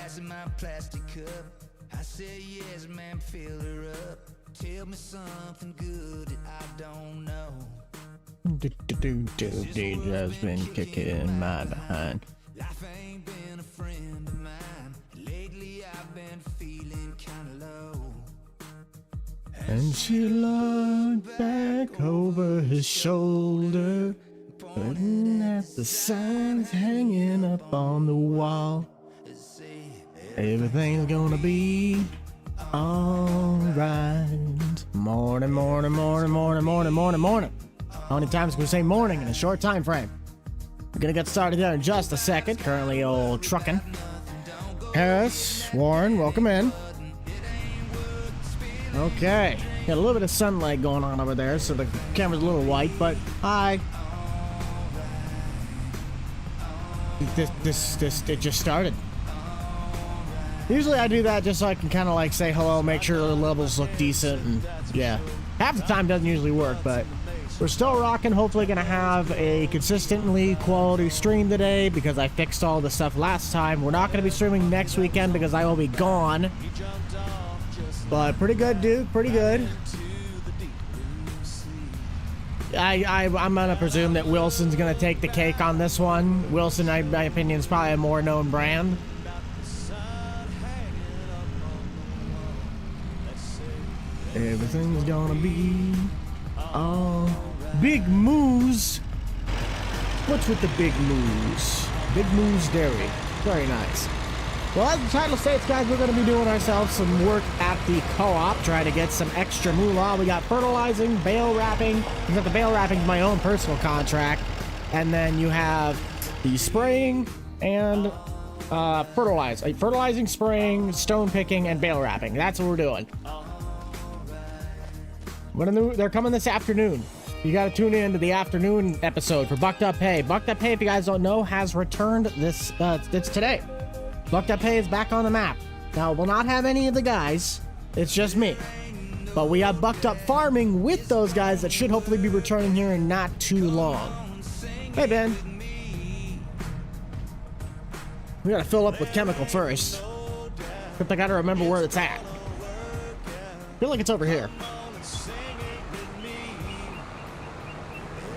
passing my plastic cup. I said yes, man, fill her up. Tell me something good that I don't know. DJ's been kicking my behind. Life ain't been a friend of mine. Lately I've been feeling kinda low. And she looked back over his shoulder, pointing at the signs hanging up on the wall. Everything's gonna be alright. Morning, morning, morning, morning, morning, morning, morning. How many times can we say morning in a short time frame? We're gonna get started there in just a second. Currently old trucking. Harris, Warren, welcome in. Okay, got a little bit of sunlight going on over there, so the camera's a little white, but hi. It just started. Usually I do that just so I can kind of like say hello, make sure the levels look decent, and yeah. Half the time doesn't usually work, but we're still rocking. Hopefully gonna have a consistently quality stream today because I fixed all the stuff last time. We're not gonna be streaming next weekend because I will be gone. But pretty good, dude, pretty good. I'm gonna presume that Wilson's gonna take the cake on this one. Wilson, in my opinion, is probably a more known brand. Everything's gonna be all big moose. What's with the big moose? Big Moose Dairy. Very nice. Well, as the title states, guys, we're going to be doing ourselves some work at the co-op, trying to get some extra moolah. We got fertilizing, bale wrapping. Except the bale wrapping is my own personal contract. And then you have the spraying and fertilizing, spraying, stone picking, and bale wrapping. That's what we're doing. They're coming this afternoon. You got to tune in to the afternoon episode for Bucked Up Pay. Bucked Up Pay, if you guys don't know, has returned this. It's today. Bucked Up Pay is back on the map. Now, we'll not have any of the guys. It's just me. But we have Bucked Up Farming with those guys that should hopefully be returning here in not too long. Hey, Ben. We got to fill up with chemical first. Except I got to remember where it's at. I feel like it's over here.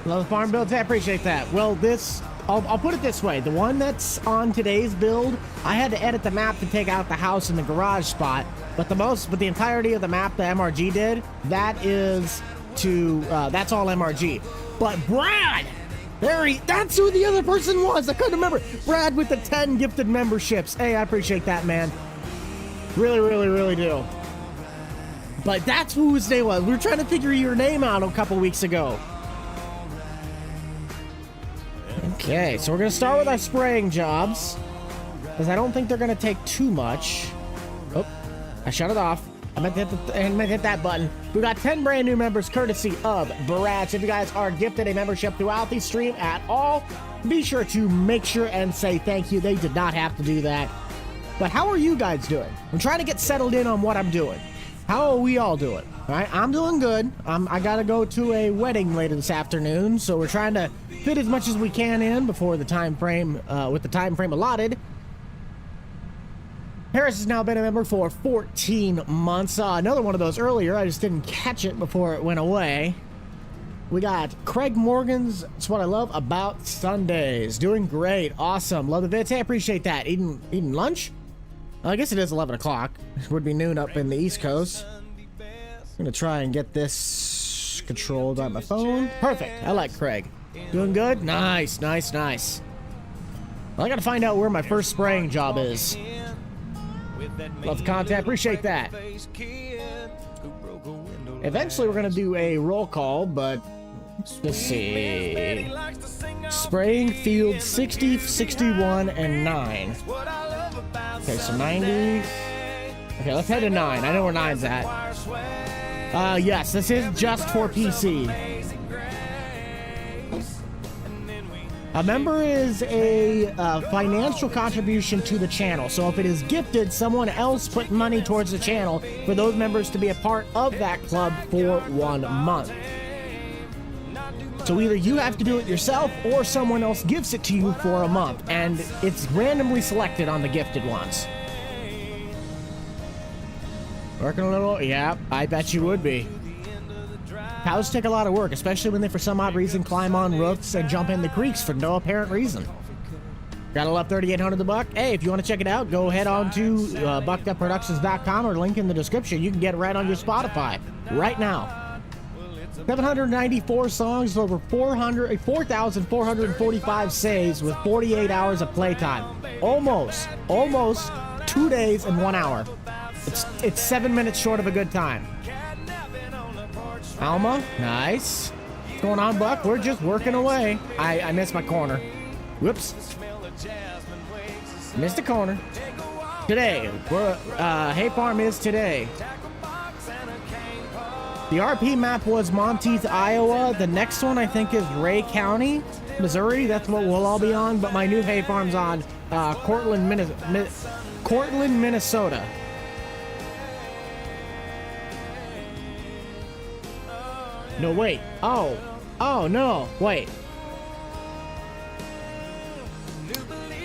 Love the farm builds. I appreciate that. Well, I'll put it this way. The one that's on today's build, I had to edit the map to take out the house and the garage spot. But the entirety of the map the MRG did, that's all MRG. But Brad, that's who the other person was. I couldn't remember. Brad with the 10 gifted memberships. Hey, I appreciate that, man. Really, really, really do. But that's who his name was. We were trying to figure your name out a couple weeks ago. Okay, so we're going to start with our spraying jobs, because I don't think they're going to take too much. Oh, I shut it off. I meant to hit that button. We got 10 brand new members courtesy of Brad. So if you guys are gifted a membership throughout the stream at all, be sure to make sure and say thank you. They did not have to do that. But how are you guys doing? I'm trying to get settled in on what I'm doing. How are we all doing? All right, I'm doing good. I got to go to a wedding later this afternoon, so we're trying to fit as much as we can in before the time frame, with the time frame allotted. Harris has now been a member for 14 months. Another one of those earlier. I just didn't catch it before it went away. We got Craig Morgan's. It's what I love about Sundays. Doing great. Awesome. Love the vids. Hey, I appreciate that. Eating lunch? I guess it is 11 o'clock. It would be noon up in the East Coast. I'm going to try and get this controlled on my phone. Perfect. I like Craig. Doing good? Nice, nice, nice. Well, I got to find out where my first spraying job is. Love the content. Appreciate that. Eventually, we're going to do a roll call, but let's see. Spraying field 60, 61, and 9. Okay, so 90. Okay, let's head to 9. I know where 9's at. Yes, this is just for PC. A member is a financial contribution to the channel. So if it is gifted, someone else put money towards the channel for those members to be a part of that club for 1 month. So either you have to do it yourself or someone else gives it to you for a month. And it's randomly selected on the gifted ones. Working a little? Yeah, I bet you would be. Cows take a lot of work, especially when they, for some odd reason, climb on roofs and jump in the creeks for no apparent reason. Gotta love 3,800 the buck. Hey, if you want to check it out, go head on to buckedupproductions.com or link in the description. You can get it right on your Spotify right now. 794 songs, over 4,445 saves with 48 hours of playtime. Almost 2 days and 1 hour. It's 7 minutes short of a good time. Alma, nice. What's going on, Buck? We're just working away. I missed my corner. Whoops. Missed a corner. Today, Hay Farm is today. The RP map was Monteith, Iowa. The next one, I think, is Ray County, Missouri. That's what we'll all be on. But my new Hay Farm's on Cortland, Minnesota. No, wait. Oh, no, wait.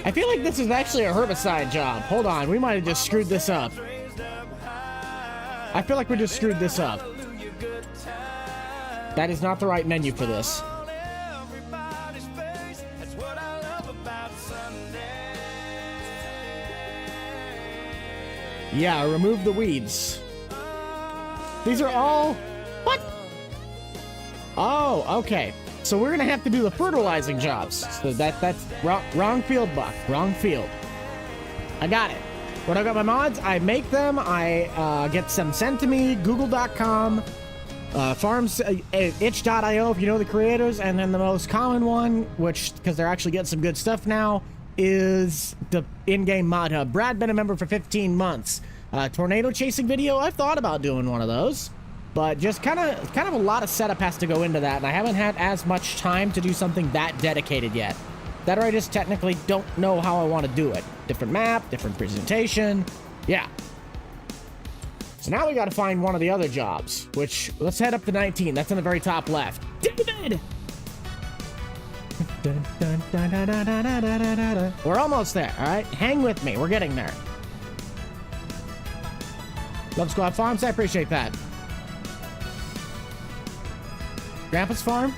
I feel like this is actually a herbicide job. Hold on, we might have just screwed this up. I feel like we just screwed this up. That is not the right menu for this. Yeah, remove the weeds. These are all... What? Oh, okay. So we're gonna have to do the fertilizing jobs. So that's wrong field, Buck. Wrong field. I got it. When I got my mods, I make them. I get some sent to me. Google.com, farms, itch.io if you know the creators, and then the most common one, which because they're actually getting some good stuff now, is the in-game mod hub. Brad been a member for 15 months. Tornado chasing video. I've thought about doing one of those. But just kind of a lot of setup has to go into that, and I haven't had as much time to do something that dedicated yet. That or I just technically don't know how I want to do it. Different map, different presentation, yeah. So now we got to find one of the other jobs, which, let's head up to 19. That's in the very top left. David! We're almost there, all right? Hang with me, we're getting there. Love Squad Farms, I appreciate that. Grandpa's Farm?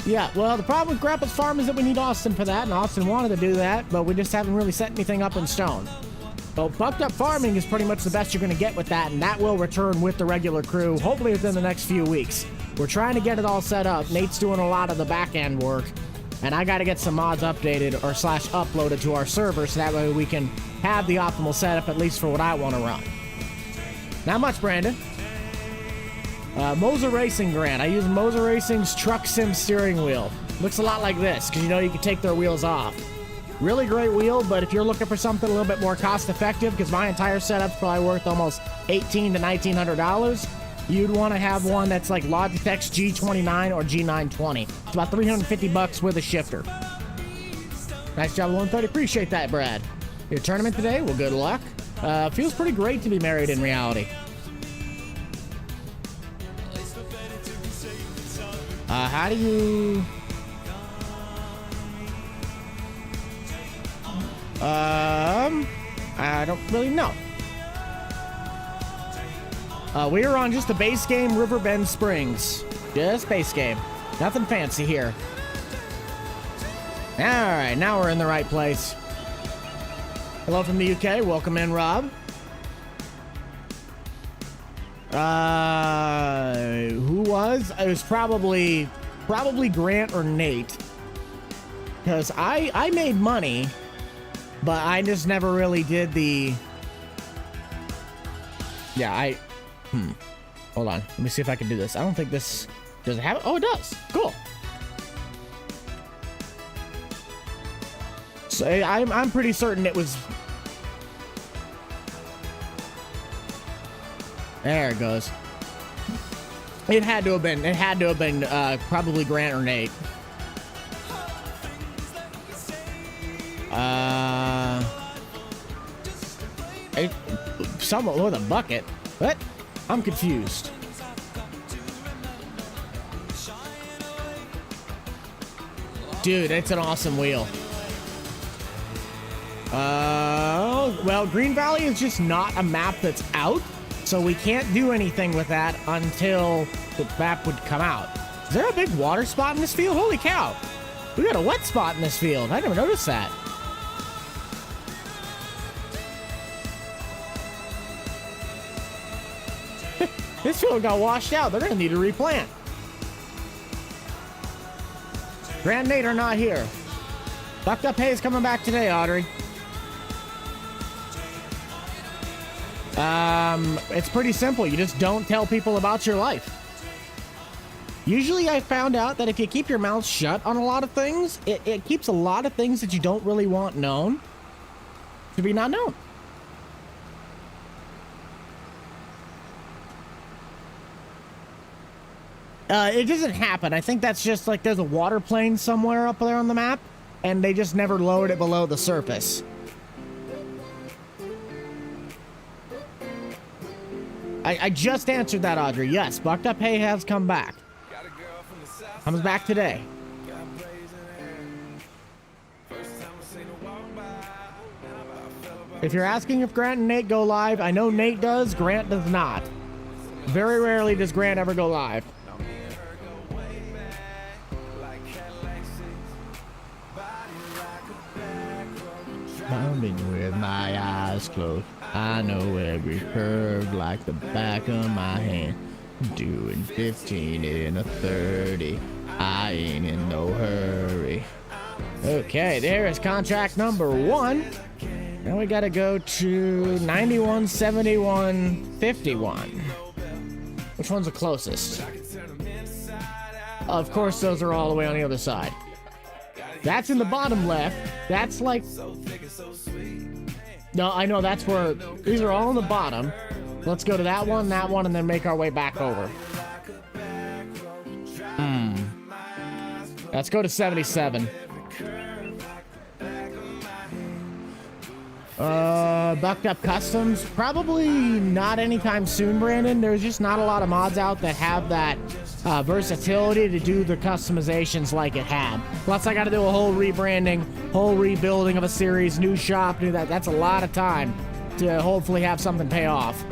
Yeah, well, the problem with Grandpa's Farm is that we need Austin for that, and Austin wanted to do that, but we just haven't really set anything up in stone. But Bucked Up Farming is pretty much the best you're going to get with that, and that will return with the regular crew, hopefully within the next few weeks. We're trying to get it all set up. Nate's doing a lot of the back-end work, and I got to get some mods updated or / uploaded to our server, so that way we can have the optimal setup, at least for what I want to run. Not much, Brandon. Moser Racing Grant. I use Moser Racing's Truck Sim steering wheel. Looks a lot like this, because you know you can take their wheels off. Really great wheel, but if you're looking for something a little bit more cost effective, because my entire setup's probably worth almost $1,800 to $1,900, you'd want to have one that's like Logitech's G29 or G920. It's about $350 with a shifter. Nice job, 130. Appreciate that, Brad. Your tournament today? Well, good luck. Feels pretty great to be married in reality. How do you... I don't really know. We are on just a base game, Riverbend Springs. Just base game. Nothing fancy here. Alright, now we're in the right place. Hello from the UK. Welcome in, Rob. Who was? It was probably Grant or Nate. Because I made money, but I just never really did the... Yeah, Hold on. Let me see if I can do this. I don't think this... Does it have it? Oh, it does. Cool. So I'm pretty certain it was... There it goes. It had to have been probably Grant or Nate. Someone with a bucket. What? I'm confused. Dude, it's an awesome wheel. Well, Green Valley is just not a map that's out. So we can't do anything with that until the map would come out. Is there a big water spot in this field? Holy cow. We got a wet spot in this field. I never noticed that. This field got washed out. They're going to need to replant. Grant and Nate are not here. Bucked Up Hay is coming back today, Audrey. It's pretty simple. You just don't tell people about your life. Usually I found out that if you keep your mouth shut on a lot of things, it keeps a lot of things that you don't really want known to be not known. It doesn't happen. I think that's just like there's a water plane somewhere up there on the map, and they just never lowered it below the surface. I just answered that, Audrey. Yes, Bucked Up Hay has come back. Comes back today. If you're asking if Grant and Nate go live, I know Nate does, Grant does not. Very rarely does Grant ever go live. Bounding with my eyes closed, I know every curve like the back of my hand. Doing 15 in a 30, I ain't in no hurry. Okay, there is contract number 1. Now we gotta go to 91, 71, 51. Which one's the closest? Of course, those are all the way on the other side. That's in the bottom left. That's like... No, I know that's where... These are all on the bottom. Let's go to that one, and then make our way back over. Let's go to 77. Bucked Up Customs? Probably not anytime soon, Brandon. There's just not a lot of mods out that have that versatility to do the customizations like it had. Plus, I got to do a whole rebranding, whole rebuilding of a series, new shop, do that. That's a lot of time to hopefully have something pay off.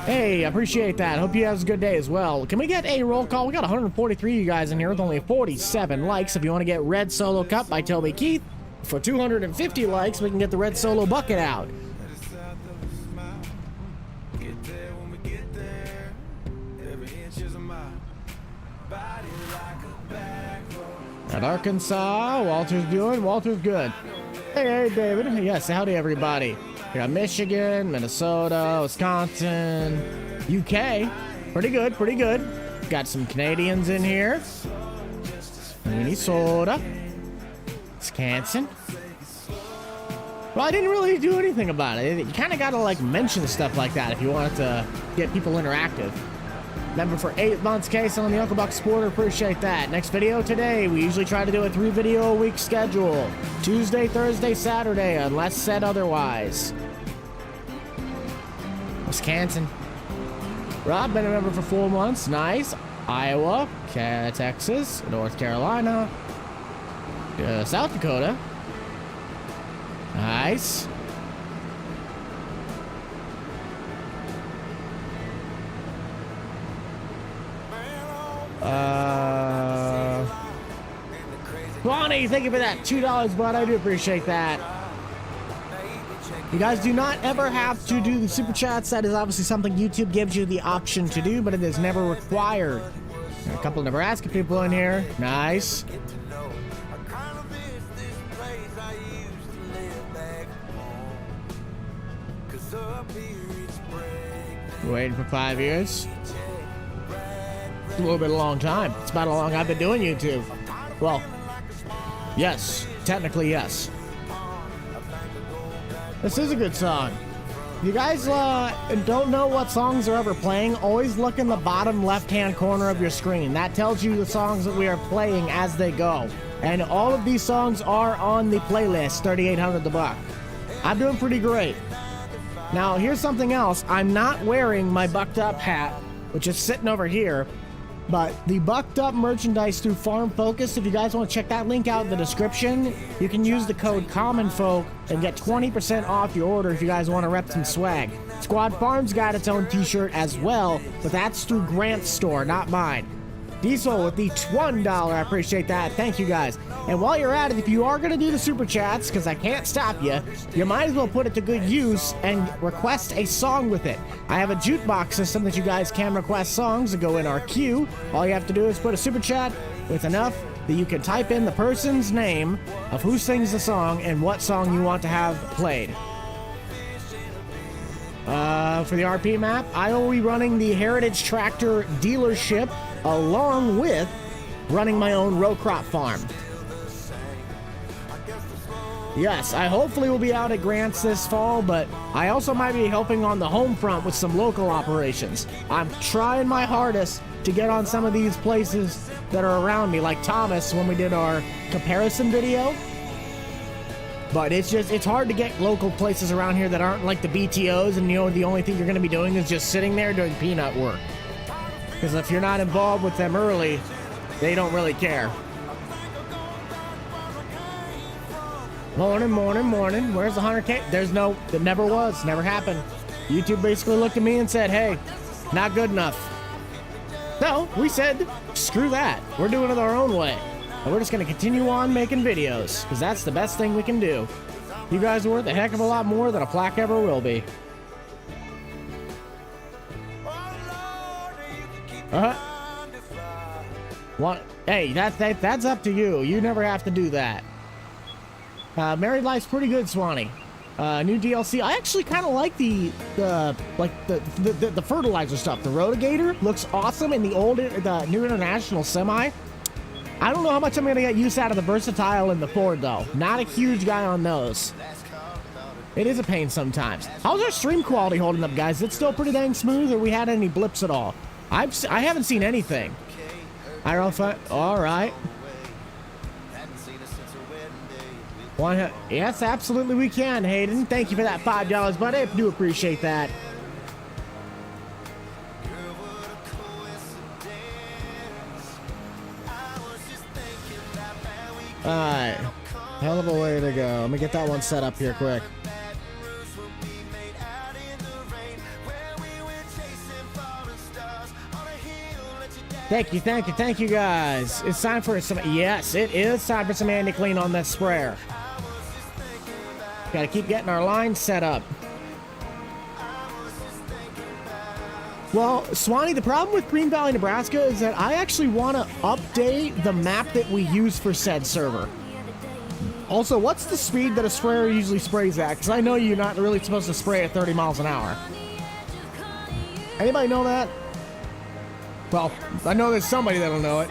Hey, I appreciate that. Hope you have a good day as well. Can we get a roll call? We got 143 of you guys in here with only 47 likes. If you want to get Red Solo Cup by Toby Keith, for 250 likes, we can get the Red Solo Bucket out. At Arkansas, Walter's doing. Walter's good. Hey, David. Yes, howdy, everybody. We got Michigan, Minnesota, Wisconsin, UK. Pretty good, pretty good. Got some Canadians in here. Minnesota. Wisconsin. Well, I didn't really do anything about it. You kind of got to, like, mention stuff like that if you want to get people interactive. Member for 8 months, Case on the Uncle Buck Supporter. Appreciate that. Next video today. We usually try to do a 3-video-a-week schedule. Tuesday, Thursday, Saturday, unless said otherwise. Wisconsin. Rob, been a member for 4 months. Nice. Iowa, Texas, North Carolina, South Dakota. Nice. Bonnie, thank you for that $2, bud. I do appreciate that. You guys do not ever have to do the super chats. That is obviously something YouTube gives you the option to do, but it is never required. A couple of Nebraska people in here. Nice. Waiting for 5 years. It's a little bit of a long time. It's about how long I've been doing YouTube. Well, yes. Technically, yes. This is a good song. You guys don't know what songs are ever playing, always look in the bottom left-hand corner of your screen. That tells you the songs that we are playing as they go. And all of these songs are on the playlist, 3800 the Buck. I'm doing pretty great. Now, here's something else. I'm not wearing my Bucked Up hat, which is sitting over here. But the bucked up merchandise through Farm Focus, if you guys want to check that link out in the description, you can use the code COMMONFOLK and get 20% off your order if you guys want to rep some swag. Squad Farms got its own t-shirt as well, but that's through Grant's store, not mine. Diesel with the $1, I appreciate that. Thank you guys. And while you're at it, if you are going to do the super chats, because I can't stop you, you might as well put it to good use and request a song with it. I have a jukebox system that you guys can request songs that go in our queue. All you have to do is put a super chat with enough that you can type in the person's name of who sings the song and what song you want to have played. For the RP map, I will be running the Heritage Tractor dealership along with running my own row crop farm. Yes, I hopefully will be out at Grant's this fall, but I also might be helping on the home front with some local operations. I'm trying my hardest to get on some of these places that are around me, like Thomas when we did our comparison video. But it's hard to get local places around here that aren't like the BTOs, and you know, the only thing you're going to be doing is just sitting there doing peanut work. Because if you're not involved with them early, they don't really care. Morning, morning, morning. Where's the 100K? There's no, it never was, never happened. YouTube basically looked at me and said, hey, not good enough. So we said, screw that. We're doing it our own way. And we're just going to continue on making videos, because that's the best thing we can do. You guys are worth a heck of a lot more than a plaque ever will be. What? Hey, that's up to you. You never have to do that. Married Life's pretty good, Swanee. New DLC. I actually kind of like the fertilizer stuff. The Rotigator looks awesome, and the new International Semi. I don't know how much I'm going to get use out of the Versatile and the Ford, though. Not a huge guy on those. It is a pain sometimes. How's our stream quality holding up, guys? Is it still pretty dang smooth, or we had any blips at all? I haven't seen anything. I don't know if all right. Yes, absolutely we can, Hayden. Thank you for that $5, buddy. I do appreciate that. Alright. Hell of a way to go. Let me get that one set up here quick. Thank you guys. It's time for some, yes, it is time for some Andy Clean on this sprayer. Gotta keep getting our lines set up. Well, Swanee, the problem with Green Valley, Nebraska is that I actually want to update the map that we use for said server. Also, what's the speed that a sprayer usually sprays at? Because I know you're not really supposed to spray at 30 miles an hour. Anybody know that? Well, I know there's somebody that'll know it.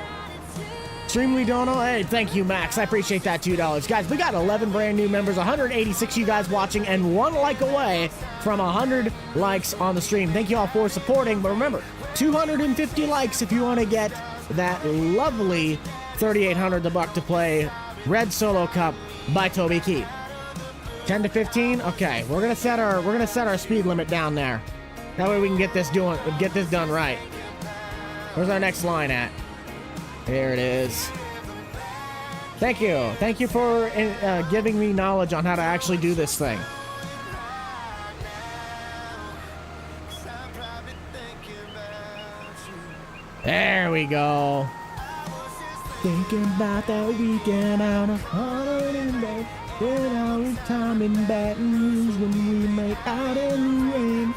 Extremely don't know. Hey, thank you, Max. I appreciate that $2. Guys, we got 11 brand new members, 186 you guys watching, and 1 like away from 100 likes on the stream. Thank you all for supporting. But remember, 250 likes if you want to get that lovely 3,800 the buck to play Red Solo Cup by Toby Keith. 10 to 15. Okay, we're gonna set our speed limit down there. That way we can get this done right. Where's our next line at? There it is. Thank you for giving me knowledge on how to actually do this thing. There we go. Thinking about that weekend out of Holiday, then our time in Baton Rouge when we made out in the rain.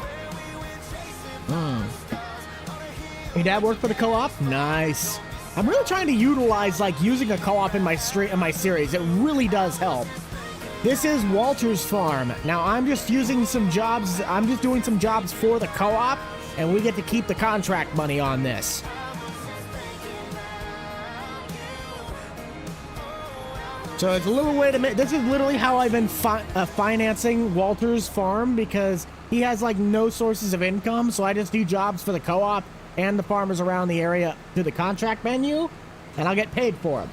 Your dad worked for the co-op? Nice. I'm really trying to utilize using a co-op in my series. It really does help. This is Walter's farm. Now I'm just using some jobs. I'm just doing some jobs for the co-op, and we get to keep the contract money on this. So it's a little way to make. This is literally how I've been financing Walter's farm, because he has no sources of income. So I just do jobs for the co-op and the farmers around the area through the contract menu, and I'll get paid for them.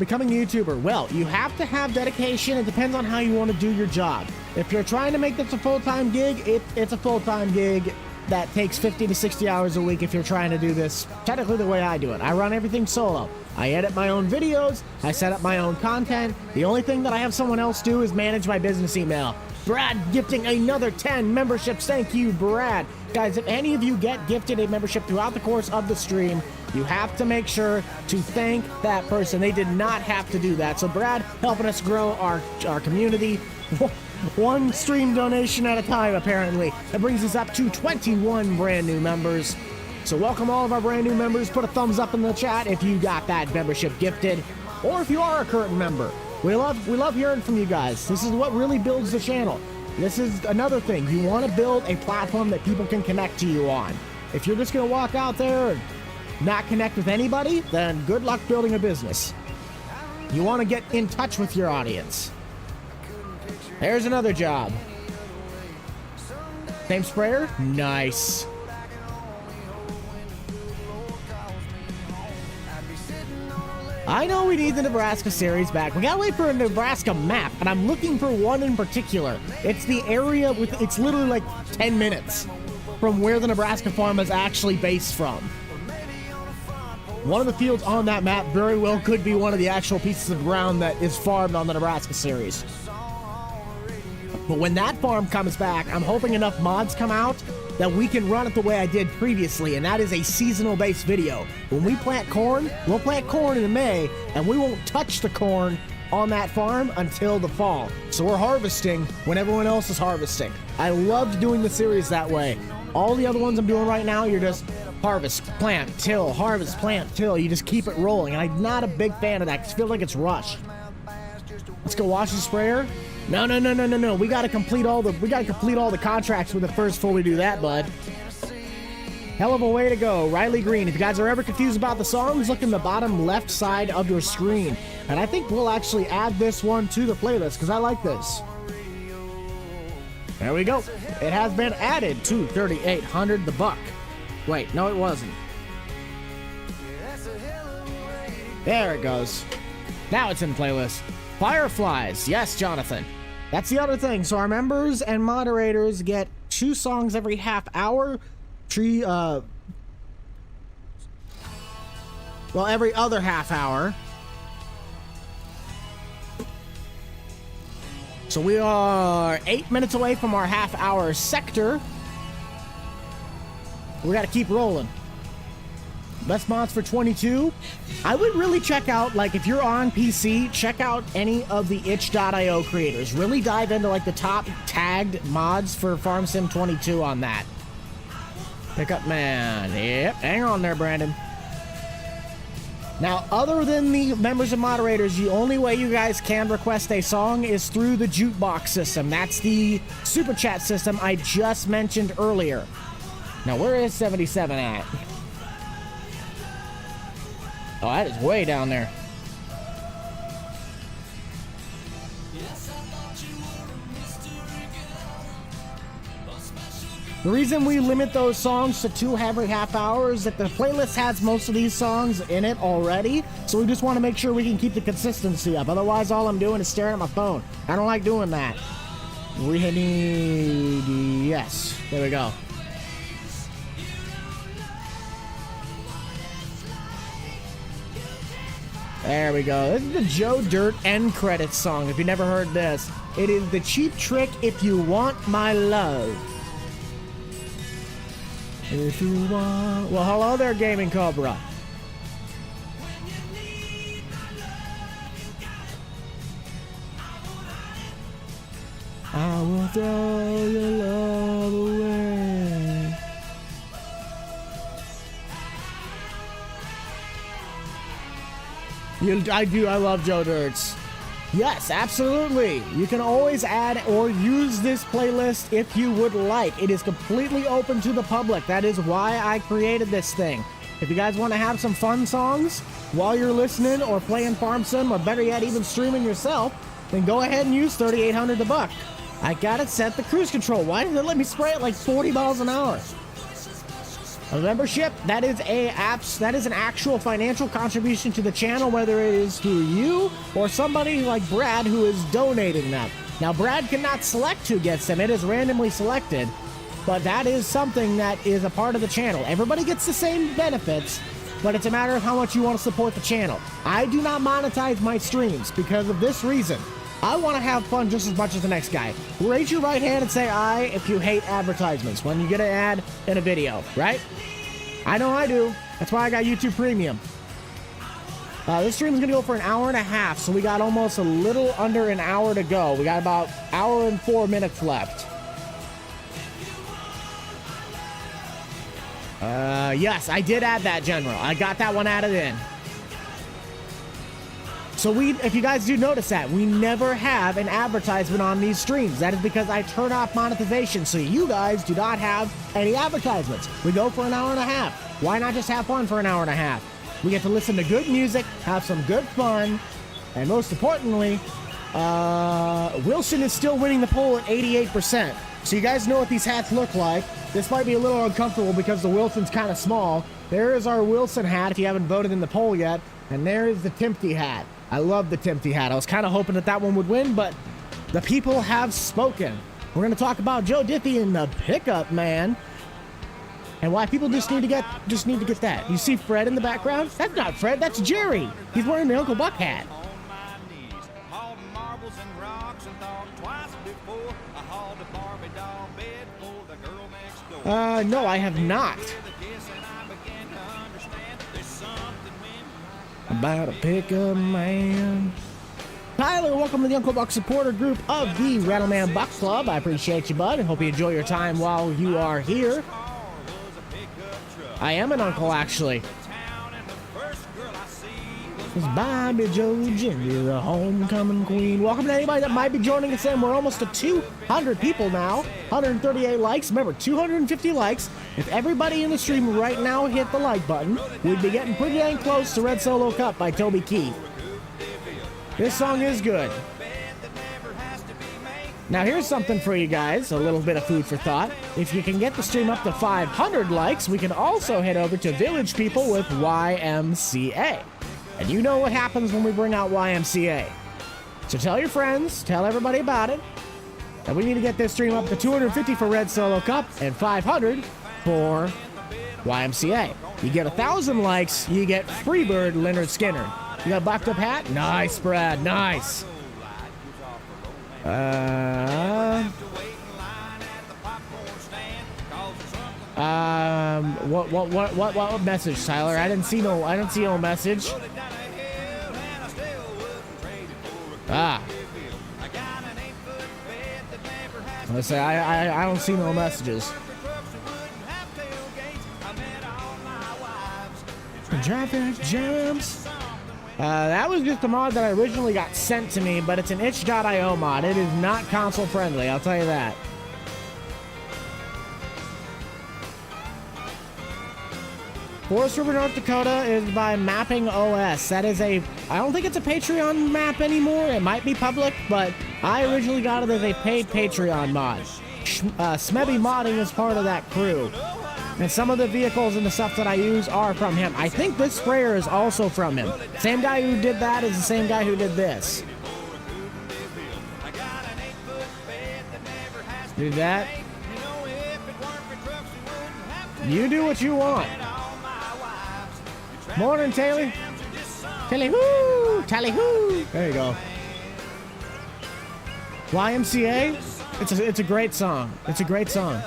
Becoming a YouTuber. Well, you have to have dedication. It depends on how you want to do your job. If you're trying to make this a full-time gig, it's a full-time gig. that takes 50 to 60 hours a week if you're trying to do this technically the way I do it. I run everything solo. I edit my own videos. I set up my own content. The only thing that I have someone else do is manage my business email. Brad gifting another 10 memberships. Thank you, Brad. Guys, if any of you get gifted a membership throughout the course of the stream, you have to make sure to thank that person. They did not have to do that. So Brad helping us grow our community. One stream donation at a time, apparently. That brings us up to 21 brand new members. So welcome all of our brand new members. Put a thumbs up in the chat if you got that membership gifted, or if you are a current member. We love hearing from you guys. This is what really builds the channel. This is another thing. You want to build a platform that people can connect to you on. If you're just going to walk out there and not connect with anybody, then good luck building a business. You want to get in touch with your audience. There's another job. Same sprayer? Nice. I know we need the Nebraska series back. We gotta wait for a Nebraska map, and I'm looking for one in particular. It's the area with, it's literally like 10 minutes from where the Nebraska farm is actually based from. One of the fields on that map very well could be one of the actual pieces of ground that is farmed on the Nebraska series. But when that farm comes back, I'm hoping enough mods come out that we can run it the way I did previously, and that is a seasonal based video. When we plant corn, we'll plant corn in May, and we won't touch the corn on that farm until the fall. So we're harvesting when everyone else is harvesting. I loved doing the series that way. All the other ones I'm doing right now, you're just harvest, plant, till, harvest, plant, till. You just keep it rolling, and I'm not a big fan of that because I feel like it's rushed. Let's go wash the sprayer. No. We gotta complete all the contracts with it first before we do that, bud. Hell of a way to go. Riley Green. If you guys are ever confused about the songs, look in the bottom left side of your screen. And I think we'll actually add this one to the playlist because I like this. There we go. It has been added to 3800 the buck. Wait, no it wasn't. There it goes. Now it's in the playlist. Fireflies. Yes, Jonathan. That's the other thing. So our members and moderators get 2 songs every half hour. Well, every other half hour. So we are 8 minutes away from our half hour sector. We got to keep rolling. Best mods for 22. I would really check out, like, if you're on PC, check out any of the itch.io creators. Really dive into, like, the top tagged mods for Farm Sim 22 on that. Pickup man. Yep, hang on there, Brandon. Now, other than the members and moderators, the only way you guys can request a song is through the jukebox system. That's the super chat system I just mentioned earlier. Now, where is 77 at? Oh, that is way down there. The reason we limit those songs to 2 every half hours is that the playlist has most of these songs in it already, so we just want to make sure we can keep the consistency up. Otherwise, all I'm doing is staring at my phone. I don't like doing that. We need... Yes. There we go. There we go. This is the Joe Dirt end credits song, if you never heard this. It is the Cheap Trick, If You Want My Love. If you want... Well, hello there, Gaming Cobra. I will throw your love away. I love Joe Dirt's. Yes, absolutely. You can always add or use this playlist if you would like. It is completely open to the public. That is why I created this thing. If you guys want to have some fun songs while you're listening or playing Farm Sim, or better yet, even streaming yourself, then go ahead and use 3800 the buck. I got it set the cruise control. Why did it let me spray it like 40 miles an hour? A membership, that is an actual financial contribution to the channel, whether it is through you or somebody like Brad who is donating them. Now, Brad cannot select who gets them. It is randomly selected. but that is something that is a part of the channel. Everybody gets the same benefits, but it's a matter of how much you want to support the channel. I do not monetize my streams because of this reason. I want to have fun just as much as the next guy. Raise your right hand and say aye if you hate advertisements when you get an ad in a video, right? I know I do. That's why I got YouTube Premium. This stream is going to go for an hour and a half, so we got almost a little under an hour to go. We got about an hour and 4 minutes left. Yes, I did add that, General. I got that one added in. So if you guys do notice that, we never have an advertisement on these streams. That is because I turn off monetization, so you guys do not have any advertisements. We go for an hour and a half. Why not just have fun for an hour and a half? We get to listen to good music, have some good fun, and most importantly, Wilson is still winning the poll at 88%. So you guys know what these hats look like. This might be a little uncomfortable because the Wilson's kind of small. There is our Wilson hat if you haven't voted in the poll yet, and there is the Timpty hat. I love the Timpty hat. I was kind of hoping that one would win, but the people have spoken. We're going to talk about Joe Diffie and the Pickup Man, and why people just need to get that. You see Fred in the background? That's not Fred, that's Jerry. He's wearing the Uncle Buck hat. No, I have not. About a Pickup Man. Tyler, welcome to the Uncle Buck supporter group of the Rattleman Buck Club. I appreciate you, bud, and hope you enjoy your time while you are here. I am an uncle, actually. It's Bobby Joe Jr., the homecoming queen. Welcome to anybody that might be joining us in. We're almost to 200 people now. 138 likes. Remember, 250 likes. If everybody in the stream right now hit the like button, we'd be getting pretty dang close to Red Solo Cup by Toby Keith. This song is good. Now here's something for you guys, a little bit of food for thought. If you can get the stream up to 500 likes, we can also head over to Village People with YMCA. And you know what happens when we bring out YMCA. So tell your friends, tell everybody about it. And we need to get this stream up to 250 for Red Solo Cup and 500 for YMCA. You get 1,000 likes, you get Freebird Leonard Skinner. You got a bucked up hat? Nice, Brad, nice. What message, Tyler? I didn't see no message. Let's say I don't see no messages. Traffic jams. That was just a mod that I originally got sent to me, but it's an itch.io mod. It is not console friendly, I'll tell you that. Forest River, North Dakota is by Mapping OS. That is I don't think it's a Patreon map anymore. It might be public, but I originally got it as a paid Patreon mod. Smebby Modding is part of that crew. And some of the vehicles and the stuff that I use are from him. I think this sprayer is also from him. Same guy who did that is the same guy who did this. Do that. You do what you want. Morning, Taylor. Tally-hoo! Tally-hoo! There you go. YMCA? It's a great song. It's a great song.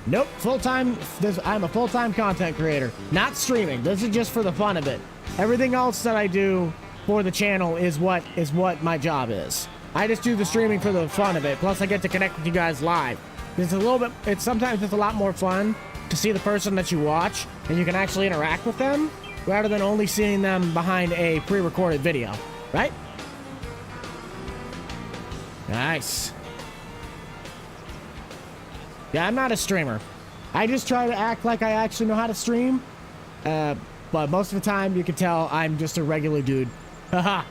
Nope, full-time. I'm a full-time content creator. Not streaming. This is just for the fun of it. Everything else that I do for the channel is what my job is. I just do the streaming for the fun of it. Plus, I get to connect with you guys live. Sometimes it's a lot more fun to see the person that you watch, and you can actually interact with them rather than only seeing them behind a pre-recorded video, right? Nice. Yeah, I'm not a streamer. I just try to act like I actually know how to stream, but most of the time you can tell I'm just a regular dude. Haha.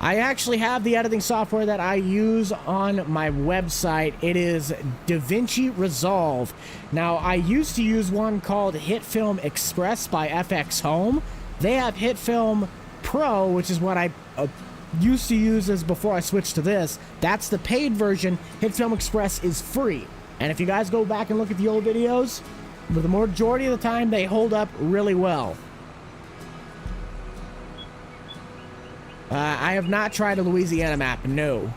I actually have the editing software that I use on my website. It is DaVinci Resolve. Now, I used to use one called HitFilm Express by FX Home. They have HitFilm Pro, which is what I used to use is before I switched to this. That's the paid version. HitFilm Express is free. And if you guys go back and look at the old videos, for the majority of the time, they hold up really well. I have not tried a Louisiana map, no.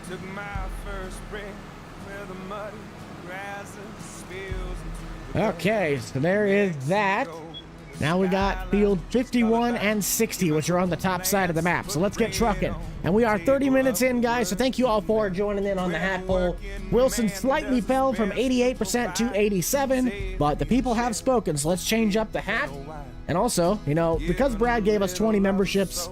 Took my first breath where the muddy grass spills into Okay, so there is that. Now we got field 51 and 60, which are on the top side of the map. So let's get trucking. And we are 30 minutes in, guys, so thank you all for joining in on the hat poll. Wilson slightly fell from 88% to 87%, but the people have spoken, so let's change up the hat. And also, you know, because Brad gave us 20 memberships,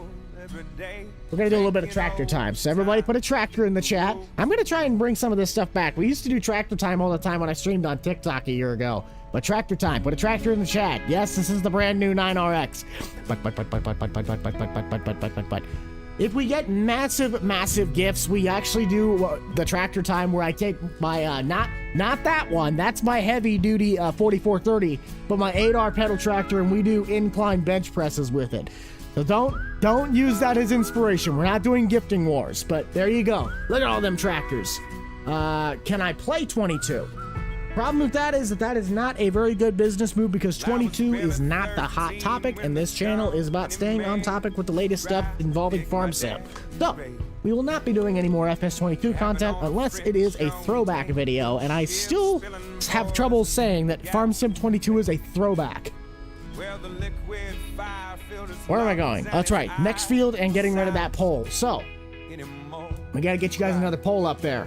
we're going to do a little bit of tractor time. So everybody put a tractor in the chat. I'm going to try and bring some of this stuff back. We used to do tractor time all the time when I streamed on TikTok a year ago. But tractor time, put a tractor in the chat. Yes, this is the brand new 9RX. But. If we get massive gifts, we actually do the tractor time where I take my, not that one, that's my heavy duty 4430, but my 8R pedal tractor, and we do incline bench presses with it. So don't use that as inspiration. We're not doing gifting wars, but there you go. Look at all them tractors. Can I play 22? Problem with that is not a very good business move because 22 is not the hot topic, and this channel is about staying on topic with the latest stuff involving farm sim. So, we will not be doing any more FS22 content unless it is a throwback video, and I still have trouble saying that Farm Sim 22 is a throwback. Where am I going? Oh, that's right, next field and getting rid of that pole. So, we gotta get you guys another pole up there.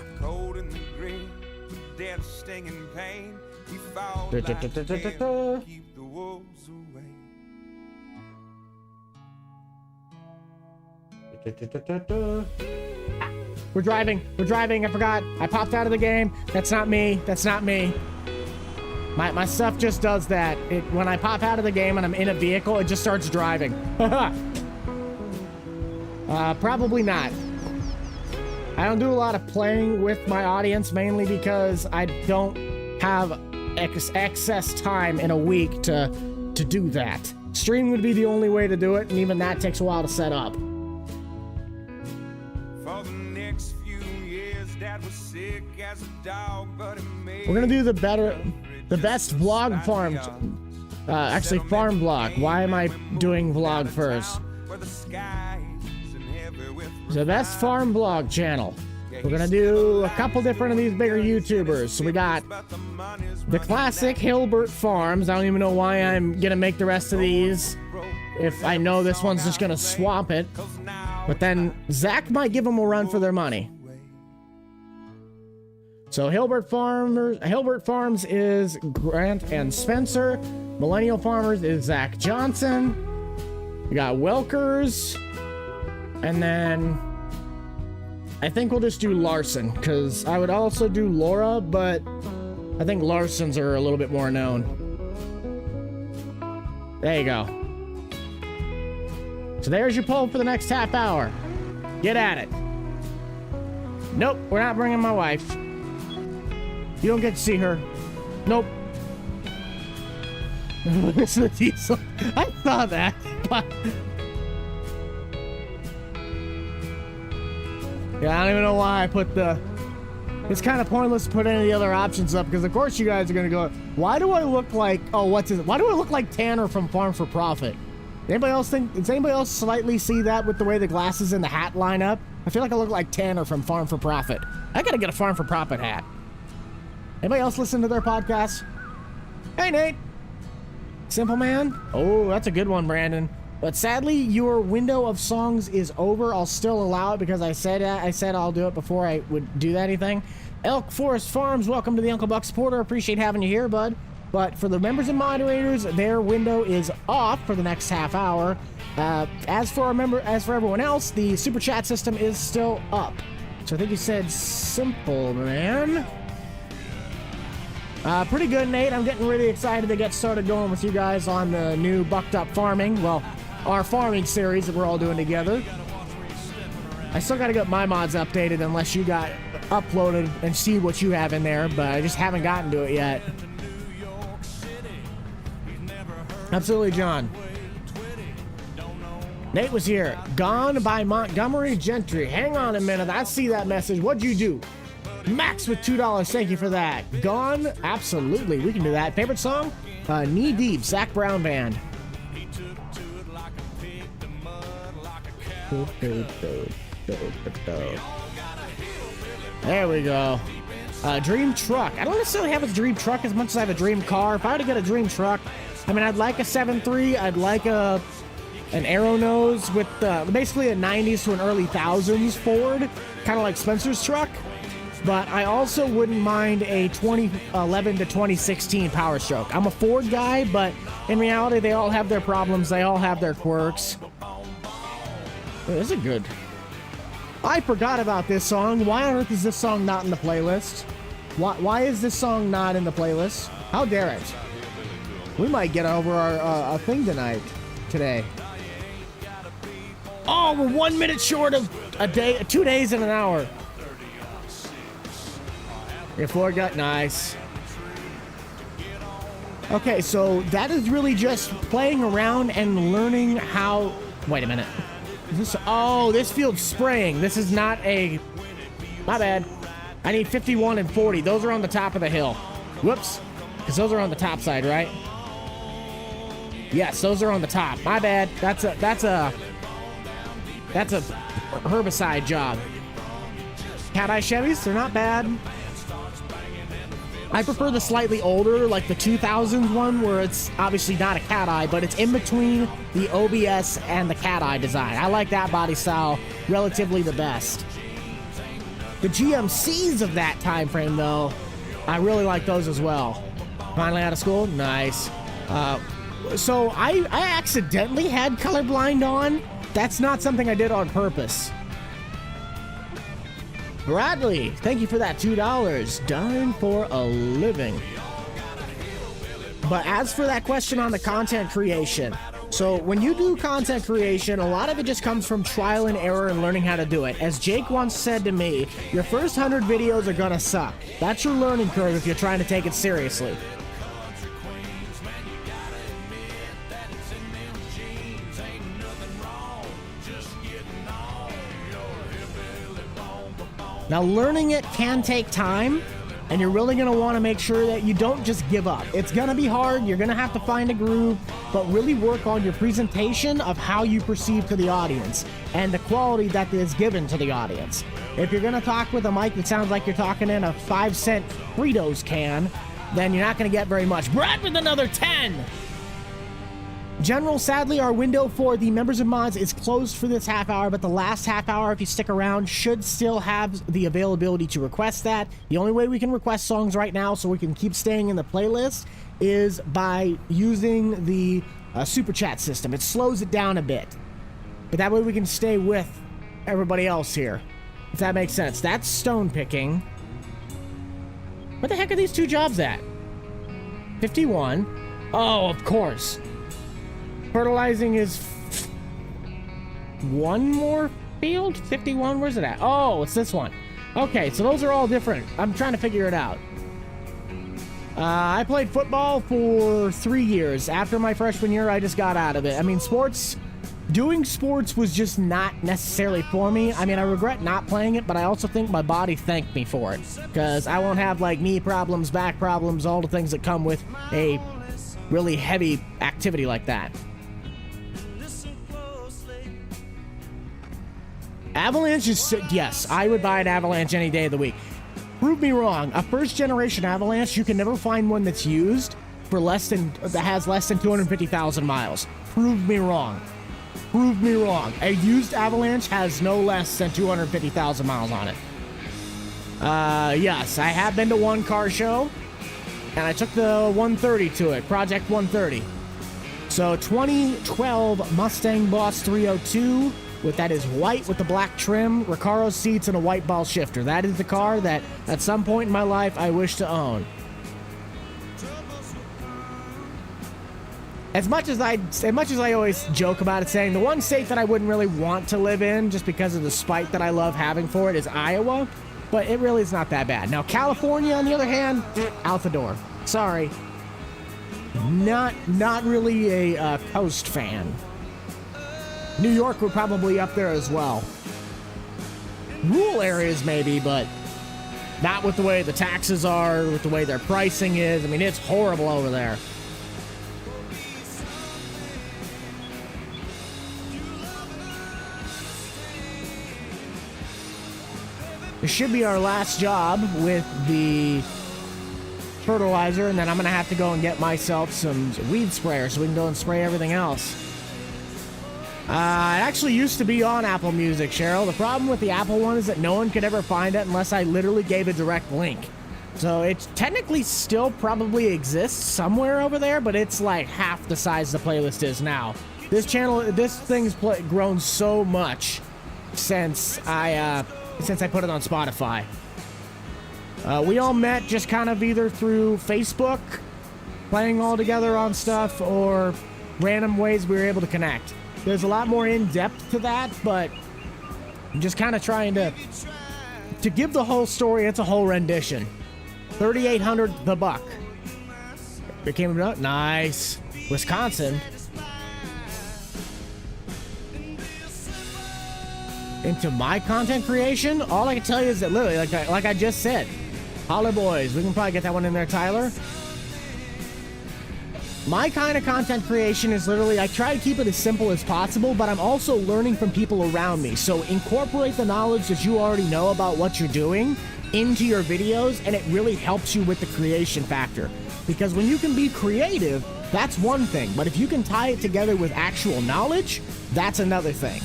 We're driving, I forgot. I popped out of the game. That's not me. My stuff just does that. When I pop out of the game and I'm in a vehicle, it just starts driving. Probably not. I don't do a lot of playing with my audience, mainly because I don't have excess time in a week to do that. Stream would be the only way to do it, and even that takes a while to set up. For the next few years, Dad was sick as a dog, but it made We're gonna do the best vlog farm, actually farm vlog. Why am I doing vlog first? The best farm vlog channel. We're gonna do a couple different of these bigger YouTubers. So we got the classic Hilbert Farms. I don't even know why I'm gonna make the rest of these if I know this one's just gonna swamp it. But then Zach might give them a run for their money. So Hilbert Farms is Grant and Spencer. Millennial Farmers is Zach Johnson. We got Welkers. And then I think we'll just do Larson, because I would also do Laura, but I think Larsons are a little bit more known. There you go. So there's your poll for the next half hour. Get at it. Nope, we're not bringing my wife. You don't get to see her. Nope. It's the diesel. I saw that. Yeah, I don't even know why I put the... It's kind of pointless to put any of the other options up, because of course you guys are going to go, why do I look like... Oh, what's it? Why do I look like Tanner from Farm for Profit? Anybody else think... Does anybody else slightly see that with the way the glasses and the hat line up? I feel like I look like Tanner from Farm for Profit. I got to get a Farm for Profit hat. Anybody else listen to their podcast? Hey, Nate. Simple Man? Oh, that's a good one, Brandon. But sadly, your window of songs is over. I'll still allow it because I said I'll do it before I would do anything. Elk Forest Farms, welcome to the Uncle Buck supporter. Appreciate having you here, bud. But for the members and moderators, their window is off for the next half hour. As for everyone else, the super chat system is still up. So I think you said Simple Man. Pretty good, Nate. I'm getting really excited to get started going with you guys on the new Bucked Up Farming. Well, our farming series that we're all doing together. I still got to get my mods updated unless you got uploaded and see what you have in there, but I just haven't gotten to it yet. Absolutely, John. Nate was here. Gone by Montgomery Gentry. Hang on a minute. I see that message. What'd you do? Max with $2. Thank you for that. Gone? Absolutely. We can do that. Favorite song? Knee Deep, Zach Brown Band. There we go. Dream truck. I don't necessarily have a dream truck as much as I have a dream car. If I were to get a dream truck, I mean, I'd like a 7.3. I'd like an arrow nose with basically a 90s to an early thousands Ford, kind of like Spencer's truck. But I also wouldn't mind a 2011 to 2016 Power Stroke. I'm a Ford guy, but in reality, they all have their problems. They all have their quirks. This is good. I forgot about this song. Why on earth is this song not in the playlist? Why is this song not in the playlist? How dare it? We might get over our thing today. Oh, we're 1 minute short of a day, 2 days and an hour. Your Ford got nice. Okay, so that is really just playing around and learning how. Wait a minute. This field spraying. This is not a. My bad. I need 51 and 40. Those are on the top of the hill. Whoops. Because those are on the top side, right? Yes, those are on the top. My bad. That's a herbicide job. Cat Eye Chevys, they're not bad. I prefer the slightly older, like the 2000s one, where it's obviously not a cat eye, but it's in between the OBS and the cat eye design. I like that body style relatively the best. The GMCs of that time frame, though, I really like those as well. Finally out of school? Nice. So I accidentally had colorblind on. That's not something I did on purpose. Bradley, thank you for that $2. Done for a living. But as for that question on the content creation, so when you do content creation, a lot of it just comes from trial and error and learning how to do it. As Jake once said to me, your first 100 videos are gonna suck. That's your learning curve if you're trying to take it seriously. Now, learning it can take time, and you're really going to want to make sure that you don't just give up. It's going to be hard. You're going to have to find a groove, but really work on your presentation of how you perceive to the audience and the quality that is given to the audience. If you're going to talk with a mic that sounds like you're talking in a 5-cent Fritos can, then you're not going to get very much. Brad with another 10! General, sadly, our window for the members of mods is closed for this half hour, but the last half hour, if you stick around, should still have the availability to request that. The only way we can request songs right now so we can keep staying in the playlist is by using the super chat system. It slows it down a bit, but that way we can stay with everybody else here, if that makes sense. That's stone picking. What the heck are these two jobs at? 51. Oh, of course. Fertilizing is one more field? 51? Where's it at? Oh, it's this one. Okay, so those are all different. I'm trying to figure it out. I played football for 3 years. After my freshman year, I just got out of it. I mean, doing sports was just not necessarily for me. I mean, I regret not playing it, but I also think my body thanked me for it. Because I won't have, like, knee problems, back problems, all the things that come with a really heavy activity like that. Avalanche is, yes, I would buy an Avalanche any day of the week. Prove me wrong. A first generation Avalanche, you can never find one that's used for that has less than 250,000 miles. Prove me wrong. Prove me wrong. A used Avalanche has no less than 250,000 miles on it. Yes, I have been to one car show, and I took the 130 to it, Project 130. So 2012 Mustang Boss 302. That is white with the black trim, Recaro seats, and a white ball shifter. That is the car that at some point in my life I wish to own. As much as I always joke about it, saying the one state that I wouldn't really want to live in just because of the spite that I love having for it is Iowa, but it really is not that bad. Now California, on the other hand, out the door. Sorry. Not really a coast fan. New York would probably up there as well. Rural areas maybe, but not with the way the taxes are, with the way their pricing is. I mean, it's horrible over there. This should be our last job with the fertilizer, and then I'm going to have to go and get myself some weed sprayer so we can go and spray everything else. It actually used to be on Apple Music, Cheryl. The problem with the Apple one is that no one could ever find it unless I literally gave a direct link. So it technically still probably exists somewhere over there, but it's like half the size the playlist is now. This channel, this thing's grown so much since I put it on Spotify. We all met just kind of either through Facebook, playing all together on stuff, or random ways we were able to connect. There's a lot more in-depth to that, but I'm just kind of trying to give the whole story. It's a whole rendition. 3,800 the buck. Became nice. Wisconsin. Into my content creation, all I can tell you is that literally, like I just said, Holler Boys. We can probably get that one in there, Tyler. My kind of content creation is literally, I try to keep it as simple as possible, but I'm also learning from people around me. So incorporate the knowledge that you already know about what you're doing into your videos, and it really helps you with the creation factor. Because when you can be creative, that's one thing, but if you can tie it together with actual knowledge, that's another thing.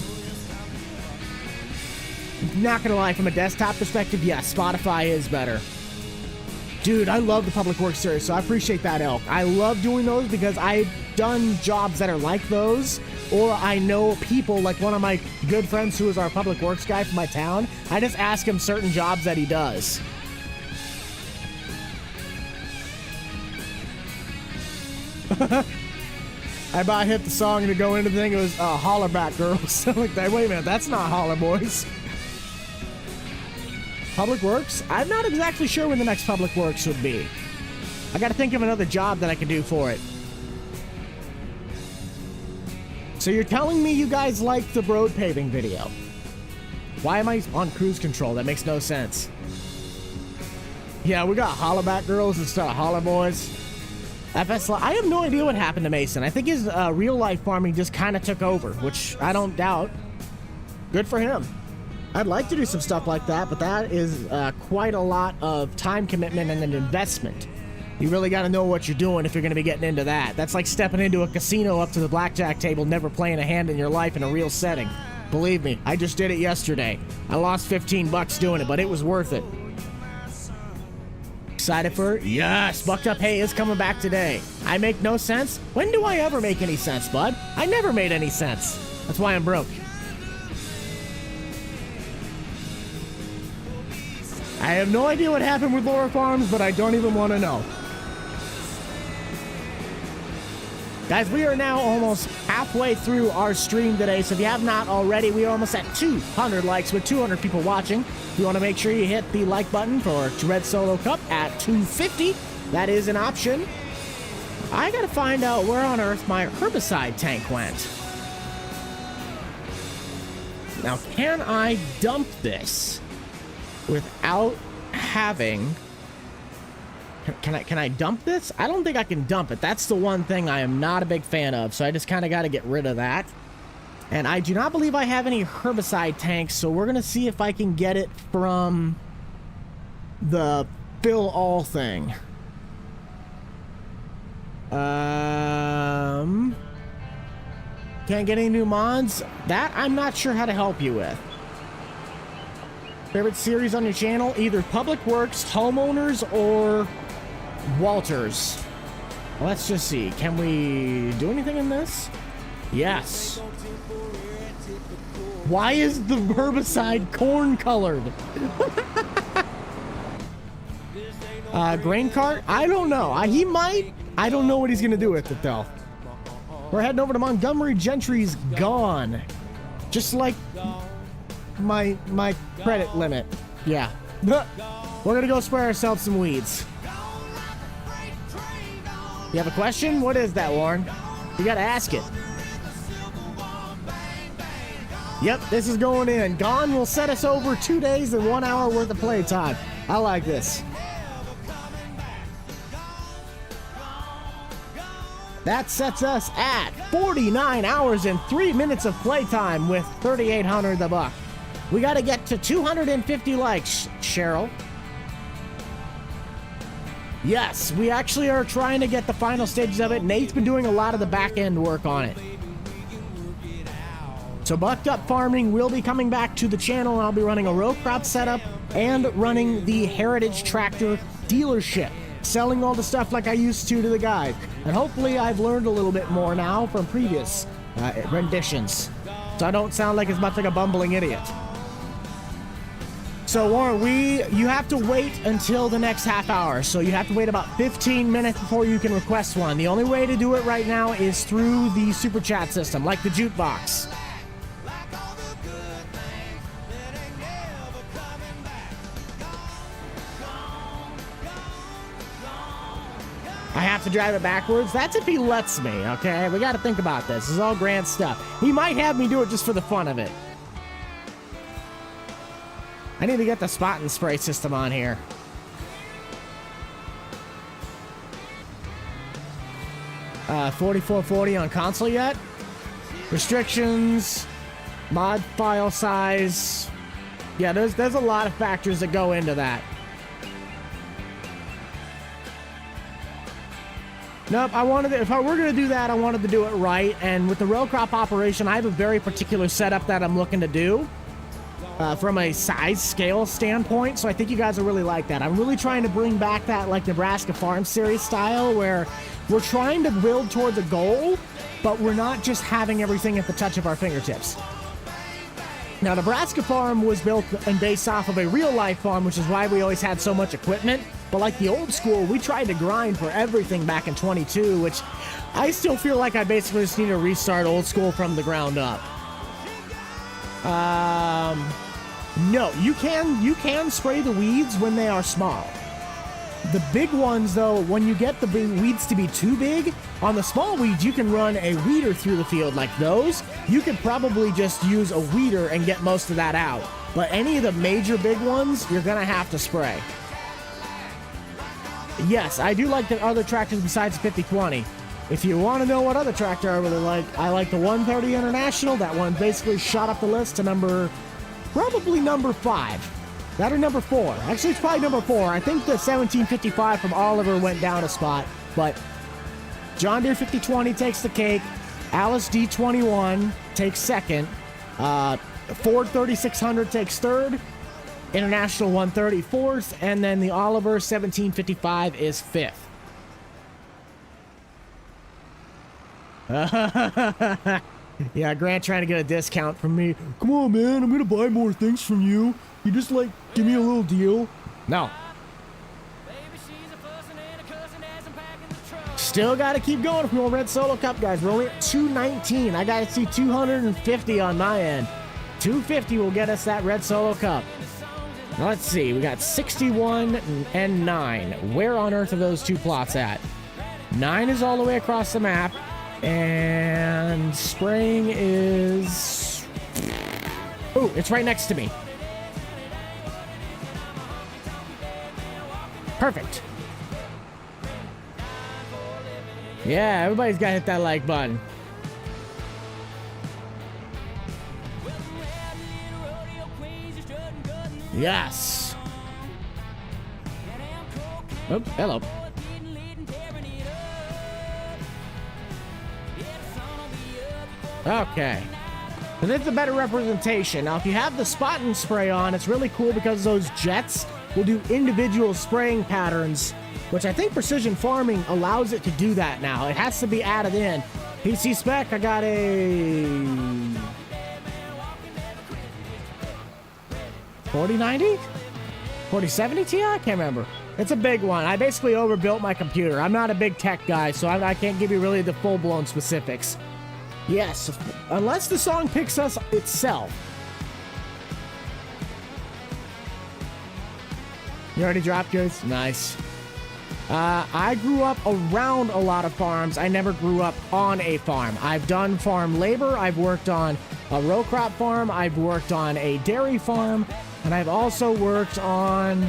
Not gonna lie, from a desktop perspective, yes, Spotify is better. Dude, I love the public works series, so I appreciate that, Elk. I love doing those because I've done jobs that are like those, or I know people, like one of my good friends who is our public works guy from my town. I just ask him certain jobs that he does. I about hit the song to go into the thing. It was Holler Back Girls. I'm like, wait a minute, that's not Holler Boys. Public Works? I'm not exactly sure when the next Public Works would be. I gotta think of another job that I could do for it. So you're telling me you guys liked the road paving video. Why am I on cruise control? That makes no sense. Yeah, we got Hollaback Girls instead of Holler Boys. FS, I have no idea what happened to Mason. I think his real life farming just kind of took over, which I don't doubt. Good for him. I'd like to do some stuff like that, but that is quite a lot of time commitment and an investment. You really got to know what you're doing if you're going to be getting into that. That's like stepping into a casino up to the blackjack table, never playing a hand in your life in a real setting. Believe me, I just did it yesterday. I lost 15 bucks doing it, but it was worth it. Excited for it? Yes, Bucked Up Hay is coming back today. I make no sense? When do I ever make any sense, bud? I never made any sense. That's why I'm broke. I have no idea what happened with Laura Farms, but I don't even want to know. Guys, we are now almost halfway through our stream today, so if you have not already, we are almost at 200 likes with 200 people watching. You want to make sure you hit the like button for Red Solo Cup at 250. That is an option. I got to find out where on earth my herbicide tank went. Now, can I dump this without having... Can I dump this? I don't think I can dump it. That's the one thing I am not a big fan of, so I just kind of got to get rid of that. And I do not believe I have any herbicide tanks, so we're going to see if I can get it from the fill all thing. Can't get any new mods? That I'm not sure how to help you with. Favorite series on your channel? Either Public Works, Homeowners, or Walters. Well, let's just see. Can we do anything in this? Yes. Why is the herbicide corn colored? Grain cart? I don't know. He might. I don't know what he's gonna do with it though. We're heading over to Montgomery. Gentry's gone. Just like my credit limit. Yeah. We're gonna go spray ourselves some weeds. You have a question? What is that, Warren? You gotta ask it. Yep, this is going in. Gone will set us over 2 days and 1 hour worth of playtime. I like this. That sets us at 49 hours and 3 minutes of playtime with 3,800 the buck. We got to get to 250 likes, Cheryl. Yes, we actually are trying to get the final stages of it. Nate's been doing a lot of the back end work on it. So Bucked Up Farming will be coming back to the channel, and I'll be running a row crop setup and running the Heritage Tractor dealership, selling all the stuff like I used to the guys. And hopefully I've learned a little bit more now from previous renditions, so I don't sound like as much like a bumbling idiot. So Warren, you have to wait until the next half hour. So you have to wait about 15 minutes before you can request one. The only way to do it right now is through the super chat system, like the jukebox. I have to drive it backwards. That's if he lets me, okay? We got to think about this. This is all grand stuff. He might have me do it just for the fun of it. I need to get the spot and spray system on here. Uh, 4440 on console yet? Restrictions, mod file size. Yeah, there's a lot of factors that go into that. Nope, if I were going to do that, I wanted to do it right. And with the row crop operation, I have a very particular setup that I'm looking to do. From a size scale standpoint, so I think you guys will really like that. I'm really trying to bring back that like Nebraska Farm Series style where we're trying to build towards a goal, but we're not just having everything at the touch of our fingertips. Now, Nebraska Farm was built and based off of a real-life farm, which is why we always had so much equipment. But like the old school, we tried to grind for everything back in 22, which I still feel like I basically just need to restart old school from the ground up. No, you can spray the weeds when they are small. The big ones, though, when you get the big weeds to be too big, on the small weeds, you can run a weeder through the field like those. You could probably just use a weeder and get most of that out. But any of the major big ones, you're going to have to spray. Yes, I do like the other tractors besides the 5020. If you want to know what other tractor I really like, I like the 130 International. That one basically shot up the list to probably number 5. That or number 4. Actually, it's probably number 4. I think the 1755 from Oliver went down a spot, but John Deere 5020 takes the cake. Alice D21 takes second. Ford 3600 takes third. International 130 fourth, and then the Oliver 1755 is fifth. Yeah, Grant trying to get a discount from me. Come on, man, I'm gonna buy more things from you. You just like give me a little deal. No. Still gotta keep going for more Red Solo Cup, guys. We're only at 219. I gotta see 250 on my end. 250 will get us that Red Solo Cup. Now let's see, we got 61 and 9. Where on earth are those two plots at? 9 is all the way across the map, and spraying is... Oh, it's right next to me. Perfect. Yeah, everybody's got to hit that like button. Yes. Oh, hello. Okay. So that's a better representation. Now, if you have the spot and spray on, it's really cool because those jets will do individual spraying patterns, which I think Precision Farming allows it to do that now. It has to be added in. PC spec, I got a 4090? 4070 Ti? I can't remember. It's a big one. I basically overbuilt my computer. I'm not a big tech guy, so I can't give you really the full-blown specifics. Yes, unless the song picks us itself. You already dropped yours? Nice. I grew up around a lot of farms. I never grew up on a farm. I've done farm labor. I've worked on a row crop farm. I've worked on a dairy farm. And I've also worked on...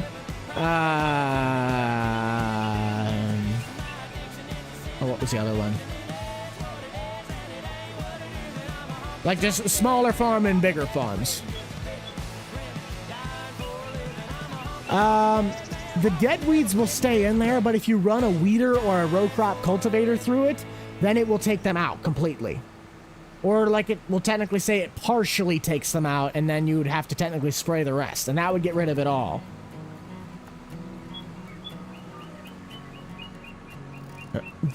what was the other one? Like just a smaller farm and bigger farms. The dead weeds will stay in there, but if you run a weeder or a row crop cultivator through it, then it will take them out completely. Or like it will technically say it partially takes them out, and then you would have to technically spray the rest, and that would get rid of it all.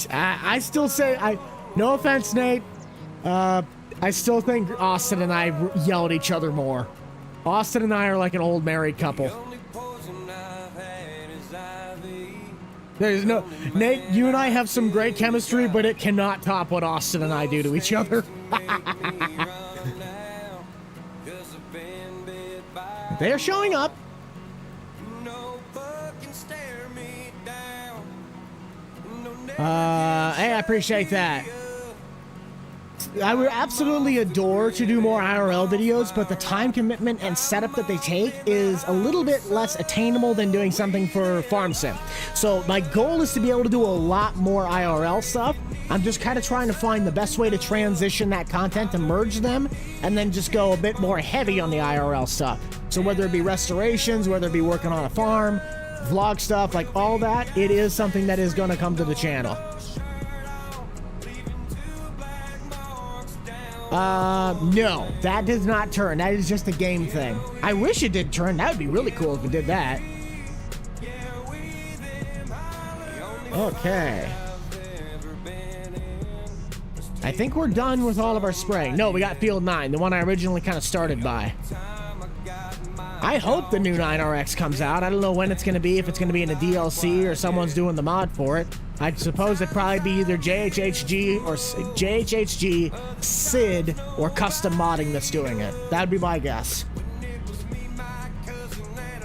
I still say, no offense, Nate, I still think Austin and I yell at each other more. Austin and I are like an old married couple. There's no... Nate, you and I have some great chemistry, but it cannot top what Austin and I do to each other. They are showing up. Hey, I appreciate that. I would absolutely adore to do more IRL videos, but the time commitment and setup that they take is a little bit less attainable than doing something for Farm Sim. So my goal is to be able to do a lot more IRL stuff. I'm just kind of trying to find the best way to transition that content to merge them and then just go a bit more heavy on the IRL stuff. So whether it be restorations, whether it be working on a farm, vlog stuff, like all that, it is something that is going to come to the channel. No, that does not turn. That is just a game thing. I wish it did turn. That would be really cool if it did that. Okay. I think we're done with all of our spraying. No, we got field 9, the one I originally kind of started by. I hope the new 9RX comes out. I don't know when it's going to be, if it's going to be in a DLC or someone's doing the mod for it. I suppose it'd probably be either JHHG or JHHG, SID, or custom modding that's doing it. That'd be my guess.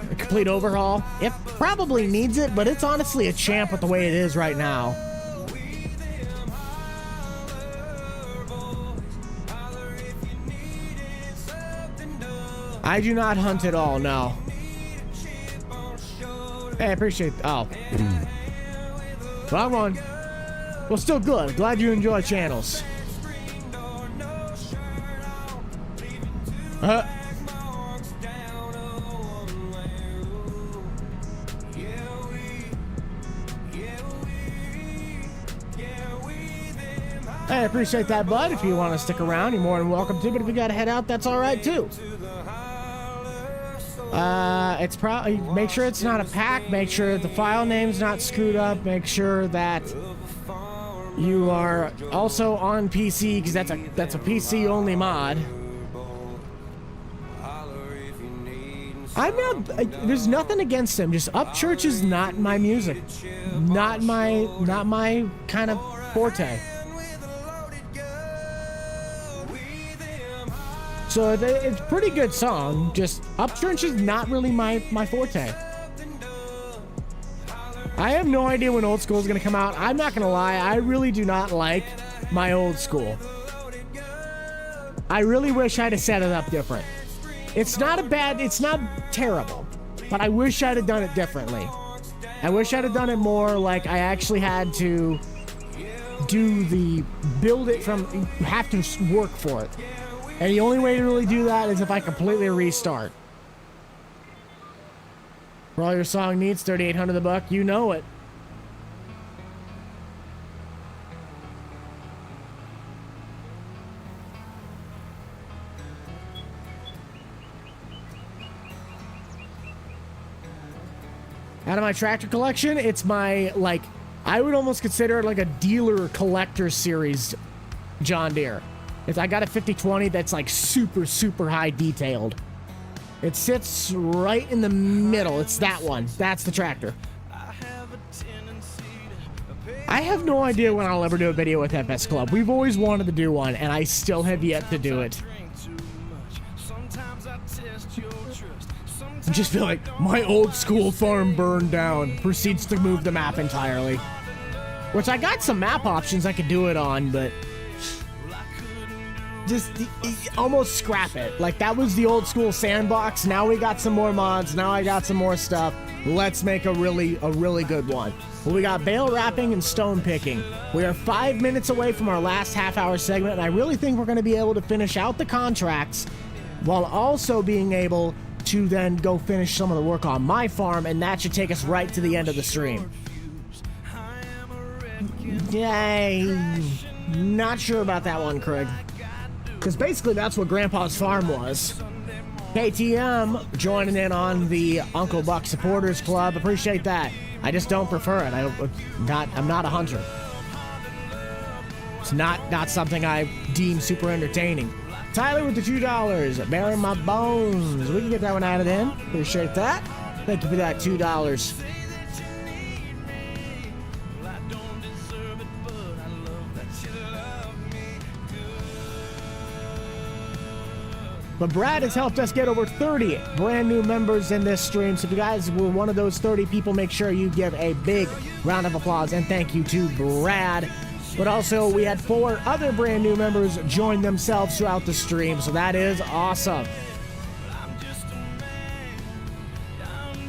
A complete overhaul? It probably needs it, but it's honestly a champ with the way it is right now. I do not hunt at all, no. Hey, I appreciate... Oh. Wrong one. Well, still good. Glad you enjoy channels. Hey, I appreciate that, bud. If you want to stick around, you're more than welcome to. But if you got to head out, that's all right, too. It's probably, make sure it's not a pack, make sure the file name's not screwed up, make sure that you are also on PC, because that's a PC only mod. I'm not, there's nothing against him, just Upchurch is not my music, not my kind of forte. So it's a pretty good song, just Upchurch is not really my forte. I have no idea when Old School is going to come out. I'm not going to lie, I really do not like my Old School. I really wish I'd have set it up different. It's not terrible, but I wish I'd have done it differently. I wish I'd have done it more like I actually had to build it from, you have to work for it. And the only way to really do that is if I completely restart. For all your song needs, $3,800 a buck, you know it. Out of my tractor collection, it's my, like, I would almost consider it like a dealer collector series John Deere. I got a 5020 that's like super, super high detailed. It sits right in the middle. It's that one. That's the tractor. I have no idea when I'll ever do a video with FS Club. We've always wanted to do one, and I still have yet to do it. and just be like, my old school farm burned down. Proceeds to move the map entirely. Which I got some map options I could do it on, but just almost scrap it. Like, that was the old school sandbox. Now we got some more mods. Now I got some more stuff. Let's make a really good one. Well, we got bale wrapping and stone picking. We are 5 minutes away from our last half-hour segment, and I really think we're going to be able to finish out the contracts while also being able to then go finish some of the work on my farm, and that should take us right to the end of the stream. Yay. Not sure about that one, Craig. Because basically that's what Grandpa's farm was. KTM joining in on the Uncle Buck Supporters Club. Appreciate that. I just don't prefer it. I'm not a hunter. It's not something I deem super entertaining. Tyler with the $2. Bearing my bones. We can get that one added in. Appreciate that. Thank you for that $2. But Brad has helped us get over 30 brand new members in this stream. So if you guys were one of those 30 people, make sure you give a big round of applause and thank you to Brad. But also, we had 4 other brand new members join themselves throughout the stream. So that is awesome.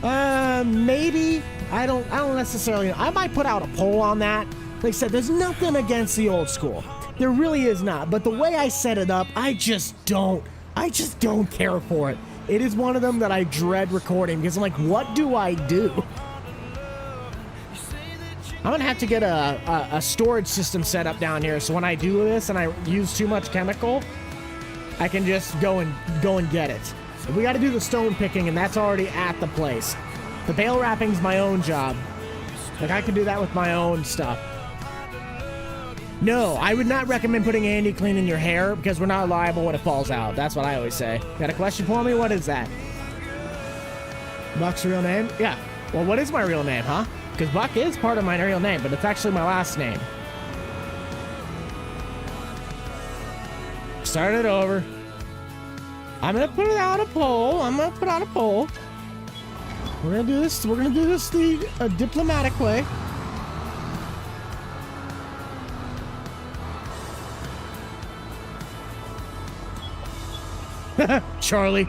Maybe. I don't necessarily know. I might put out a poll on that. Like I said, there's nothing against the old school. There really is not. But the way I set it up, I just don't care for it. It is one of them that I dread recording because I'm like, what do I do? I'm gonna have to get a storage system set up down here so when I do this and I use too much chemical, I can just go and get it. We got to do the stone picking, and that's already at the place. The bale wrapping's my own job. Like, I can do that with my own stuff. No, I would not recommend putting Andy Clean in your hair because we're not liable when it falls out. That's what I always say. Got a question for me? What is that? Buck's real name? Yeah. Well, what is my real name, huh? Because Buck is part of my real name, but it's actually my last name. Start it over. I'm gonna put out a poll. We're gonna do this. We're gonna do this the diplomatic way. Charlie.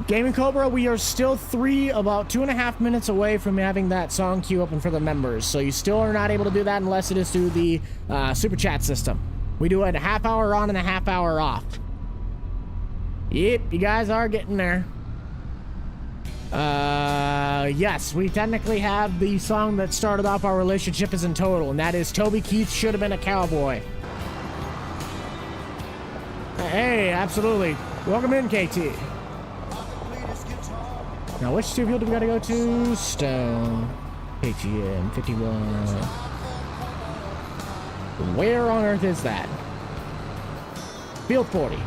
Gaming Cobra, we are still about 2.5 minutes away from having that song queue open for the members. So you still are not able to do that unless it is through the super chat system. We do it a half hour on and a half hour off. Yep, you guys are getting there. Yes, we technically have the song that started off our relationship as in total, and that is Toby Keith Should Have Been a Cowboy. Hey, absolutely. Welcome in, KT. Now, which studio do we gotta go to? Stone. KTM 51. Where on earth is that? Field 40.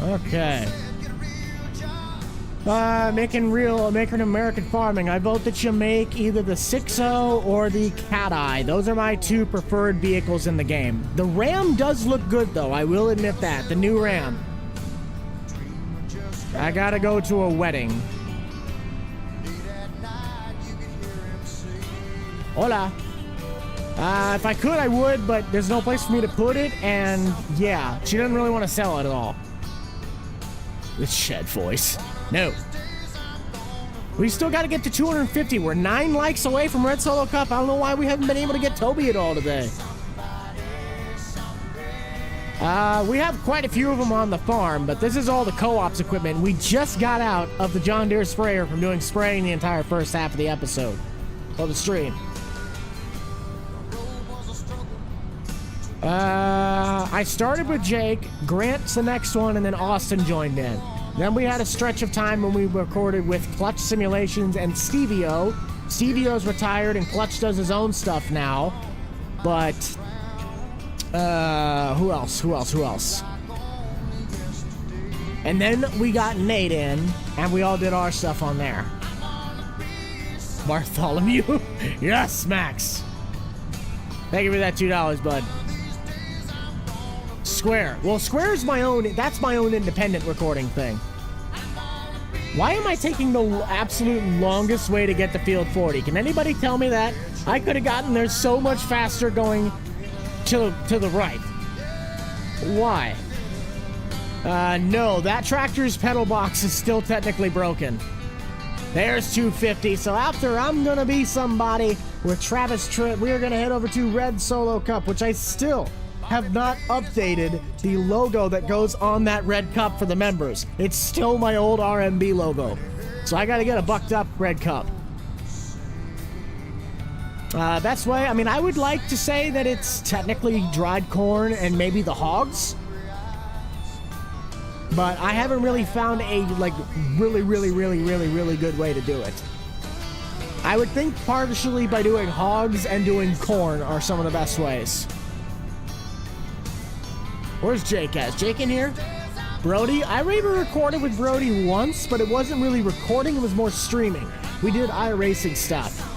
Okay. Making American farming. I vote that you make either the 6.0 or the Cat Eye. Those are my 2 preferred vehicles in the game. The Ram does look good, though. I will admit that. The new Ram. I gotta go to a wedding. Hola. If I could, I would, but there's no place for me to put it, and yeah, she doesn't really want to sell it at all. This shed voice. No. We still got to get to 250. We're 9 likes away from Red Solo Cup. I don't know why we haven't been able to get Toby at all today. We have quite a few of them on the farm, but this is all the co-op's equipment. We just got out of the John Deere sprayer from doing spraying the entire first half of the episode. Or the stream. I started with Jake, Grant's the next one, and then Austin joined in. Then we had a stretch of time when we recorded with Clutch Simulations and Stevio. Stevio's retired and Clutch does his own stuff now. But, who else? And then we got Nate in, and we all did our stuff on there. Bartholomew. Yes, Max. Thank you for that $2, bud. Square. Well, Square's my own. That's my own independent recording thing. Why am I taking the absolute longest way to get to field 40? Can anybody tell me that? I could have gotten there so much faster going to the right. Why? No, that tractor's pedal box is still technically broken. There's 250. So after I'm gonna be somebody with Travis Tritt, we're gonna head over to Red Solo Cup, which I still have not updated the logo that goes on that red cup for the members. It's still my old RMB logo. So I gotta get a bucked up red cup. Best way, I mean, I would like to say that it's technically dried corn and maybe the hogs. But I haven't really found a, like, really good way to do it. I would think partially by doing hogs and doing corn are some of the best ways. Where's Jake at? Is Jake in here? Brody? I maybe recorded with Brody once, but it wasn't really recording, it was more streaming. We did iRacing stuff.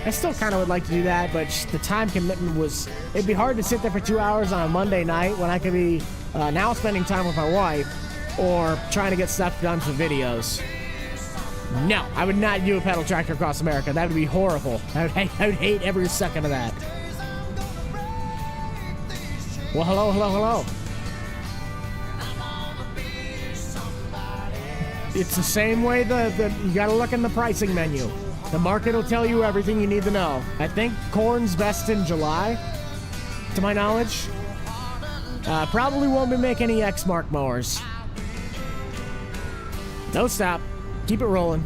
I still kind of would like to do that, but the time commitment was... It'd be hard to sit there for 2 hours on a Monday night when I could be now spending time with my wife or trying to get stuff done for videos. No, I would not do a pedal tractor across America. That would be horrible. I would hate every second of that. Well, hello. It's the same way you gotta look in the pricing menu. The market will tell you everything you need to know. I think corn's best in July, to my knowledge. Probably won't be making any X-Mark mowers. Don't stop. Keep it rolling.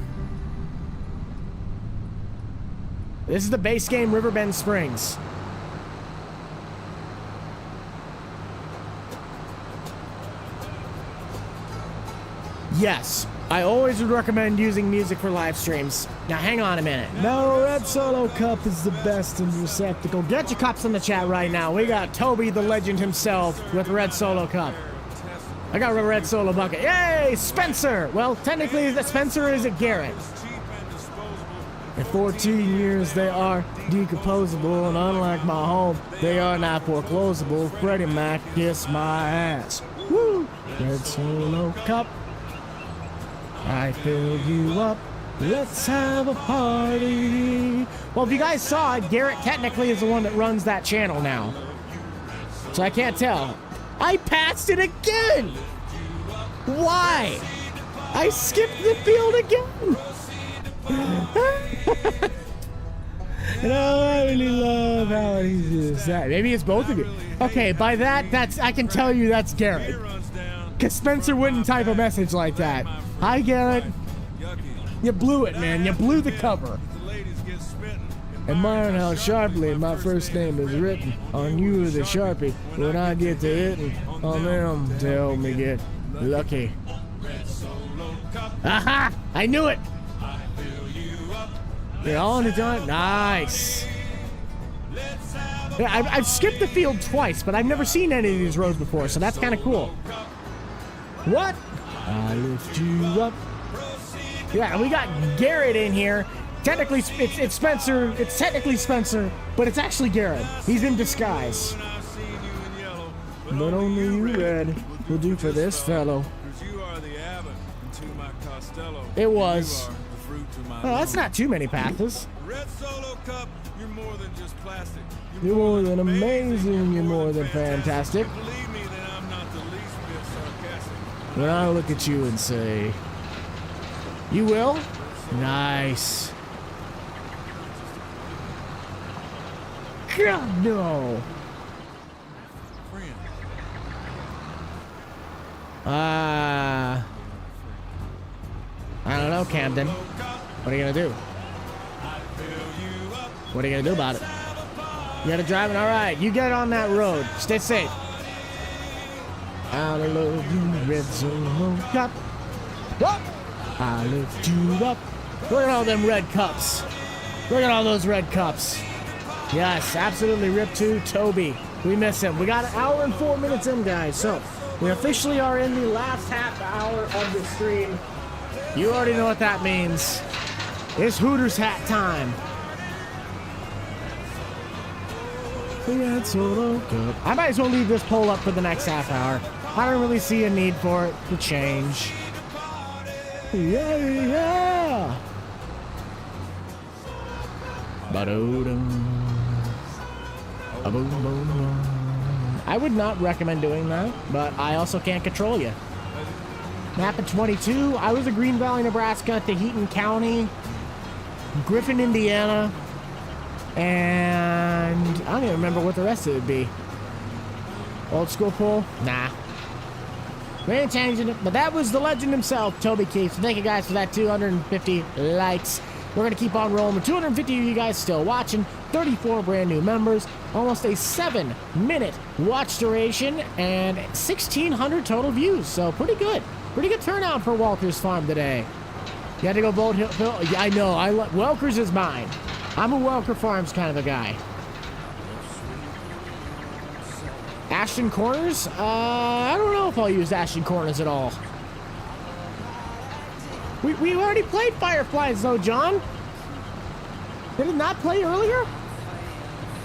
This is the base game, Riverbend Springs. Yes, I always would recommend using music for live streams. Now hang on a minute. No, Red Solo Cup is the best in receptacle. Get your cups in the chat right now. We got Toby the legend himself with Red Solo Cup. I got a Red Solo bucket. Yay, Spencer! Well, technically, Spencer is a Garrett. In 14 years, they are decomposable, and unlike my home, they are not foreclosable. Freddie Mac, kiss my ass. Woo! Red Solo Cup. I fill you up. Let's have a party. Well, if you guys saw it, Garrett technically is the one that runs that channel now. So I can't tell. I passed it again! Why? I skipped the field again! And I really love how he does that. Maybe it's both of you. Okay, by that, I can tell you that's Garrett. Because Spencer wouldn't type a message like that. Hi, Garrett. You blew it, man. You blew the cover. Admiring how sharply my first name is written on you, the Sharpie. When I get to hitting on them, to help me get lucky. Aha! I knew it! You're all in the joint? Nice. Yeah, I've skipped the field twice, but I've never seen any of these roads before, so that's kind of cool. What? I lift you up. Yeah, we got Garrett in here. Technically, it's Spencer. It's technically Spencer, but it's actually Garrett. He's in disguise. But only you, Red, will do for this fellow. It was. Oh, that's not too many passes. Red Solo Cup, you're more than just plastic. You're more than amazing. You're more than fantastic. Believe me that I'm not the least bit sarcastic. When I look at you and say, you will? Nice. God, no. I don't know, Camden. What are you gonna do? What are you gonna do about it? You gotta drive it? Alright, you get on that road. Stay safe. I love you, Red Solo Cup. Whoop! I lift you up. Look at all them red cups. Look at all those red cups. Yes, absolutely ripped to Toby. We miss him. We got an hour and 4 minutes in, guys. So, we officially are in the last half hour of the stream. You already know what that means. It's Hooters hat time. I might as well leave this poll up for the next half hour. I don't really see a need for it to change. Yeah. I would not recommend doing that, but I also can't control you. Map at 22. I was in Green Valley, Nebraska, Tahiti County, Griffin, Indiana, and I don't even remember what the rest of it would be. Old school pool? Nah. We ain't changing it, but that was the legend himself, Toby Keith. So thank you guys for that 250 likes. We're going to keep on rolling with 250 of you guys still watching, 34 brand new members, almost a 7-minute watch duration, and 1,600 total views. So pretty good. Pretty good turnout for Walker's Farm today. You had to go vote Hill. Yeah, I know. Welker's is mine. I'm a Welker Farms kind of a guy. Ashton Corners? I don't know if I'll use Ashton Corners at all. We already played Fireflies though, John. Did it not play earlier?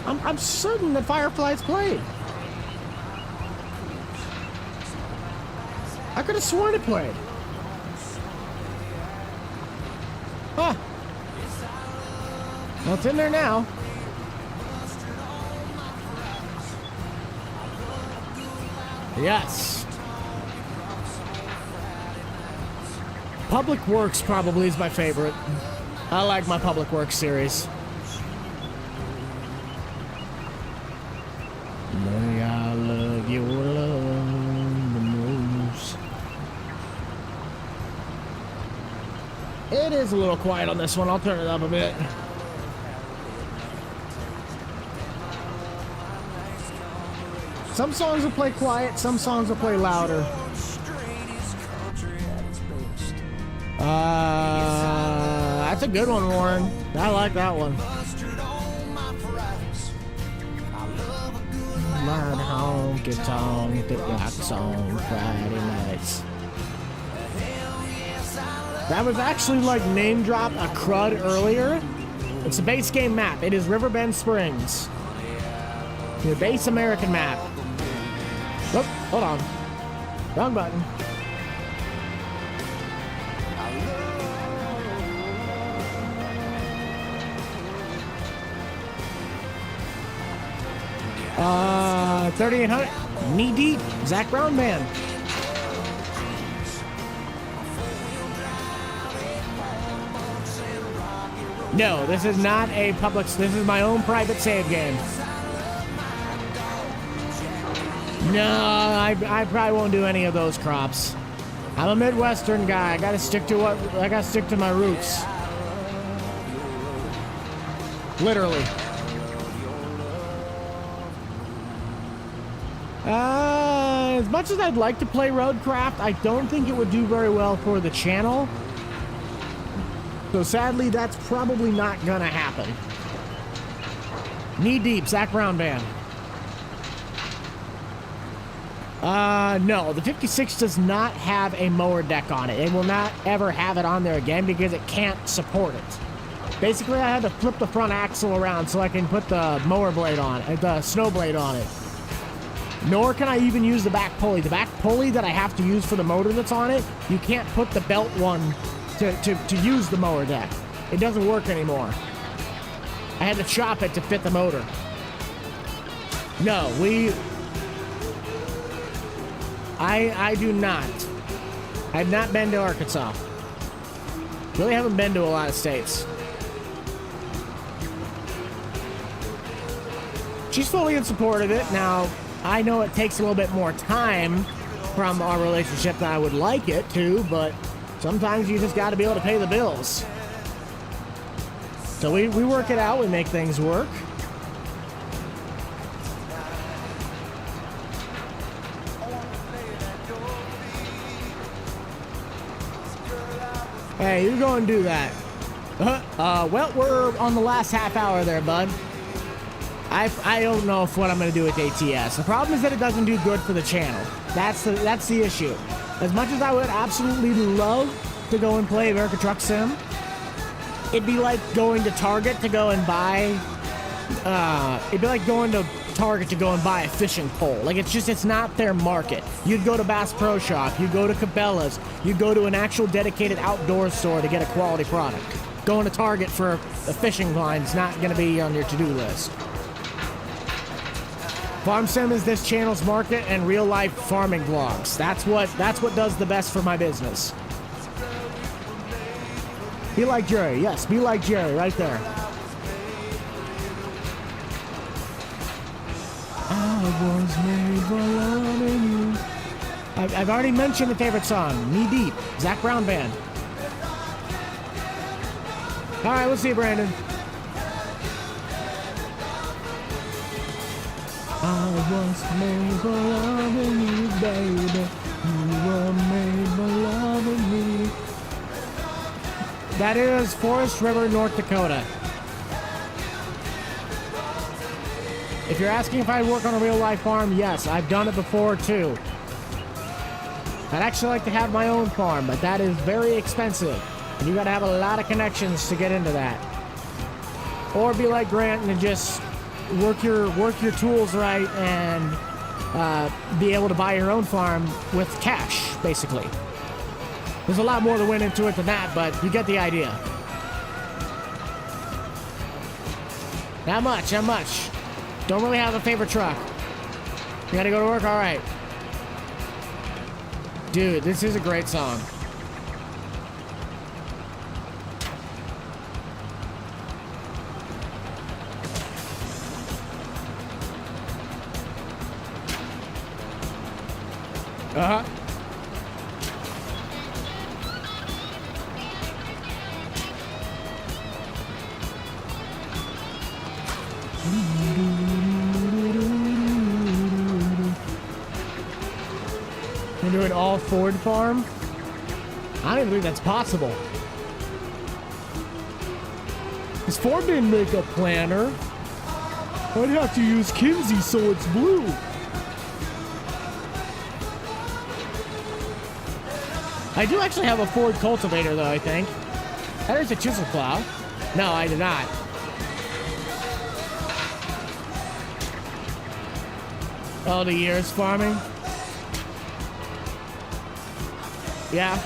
I'm certain that Fireflies played. I could have sworn it played. Huh. Well, it's in there now. Yes. Public Works probably is my favorite. I like my Public Works series. May I love your love the most. It is a little quiet on this one. I'll turn it up a bit. Some songs will play quiet, some songs will play louder. That's a good one, Warren. I like that one. My honky tonk, the rocks on Friday nights. That was actually like name drop a crud earlier. It's a base game map. It is Riverbend Springs. The base American map. Oh, hold on. Wrong button. Uh, 3800. Knee deep. Zach Brown Band. No, this is not a public. This is my own private save game. No, I probably won't do any of those crops. I'm a Midwestern guy. I gotta stick to my roots. Literally. As much as I'd like to play Roadcraft, I don't think it would do very well for the channel. So sadly, that's probably not gonna happen. Knee deep, Zach Brown Band. No, the 56 does not have a mower deck on it. It will not ever have it on there again because it can't support it. Basically, I had to flip the front axle around so I can put the mower blade on it, the snow blade on it. Nor can I even use the back pulley. The back pulley that I have to use for the motor that's on it, you can't put the belt one to use the mower deck. It doesn't work anymore. I had to chop it to fit the motor. No, I do not. I've not been to Arkansas. Really haven't been to a lot of states. She's fully in support of it. Now, I know it takes a little bit more time from our relationship than I would like it to, but sometimes you just got to be able to pay the bills. So we work it out. We make things work. Hey, you go and do that. Well, we're on the last half hour there, bud. I don't know what I'm going to do with ATS. The problem is that it doesn't do good for the channel. That's the issue. As much as I would absolutely love to go and play America Truck Sim, it'd be like going to Target to go and buy, it'd be like going to Target to go and buy a fishing pole. Like, it's not their market. You'd go to Bass Pro Shop, you'd go to Cabela's, you'd go to an actual dedicated outdoor store to get a quality product. Going to Target for a fishing line's not going to be on your to-do list. Farm Sim is this channel's market and real-life farming vlogs. That's what does the best for my business. Be like Jerry. Yes, be like Jerry right there. I was made for loving you. I've already mentioned the favorite song, Knee Deep, Zac Brown Band. All right, we'll see you, Brandon. I was made for loving you, baby. You were made for loving me. That is Forest River, North Dakota. If you're asking if I work on a real-life farm, yes, I've done it before, too. I'd actually like to have my own farm, but that is very expensive. And you gotta have a lot of connections to get into that. Or be like Grant and just work your tools right and be able to buy your own farm with cash, basically. There's a lot more that went into it than that, but you get the idea. Not much, not much. Don't really have a favorite truck. You gotta go to work? All right. Dude, this is a great song. Uh-huh. You're doing all Ford farm? I don't even think that's possible. Because Ford didn't make a planter. I'd have to use Kinsey so it's blue. I do actually have a Ford cultivator, though, I think. That is a chisel plow. No, I did not. All the years farming. Yeah.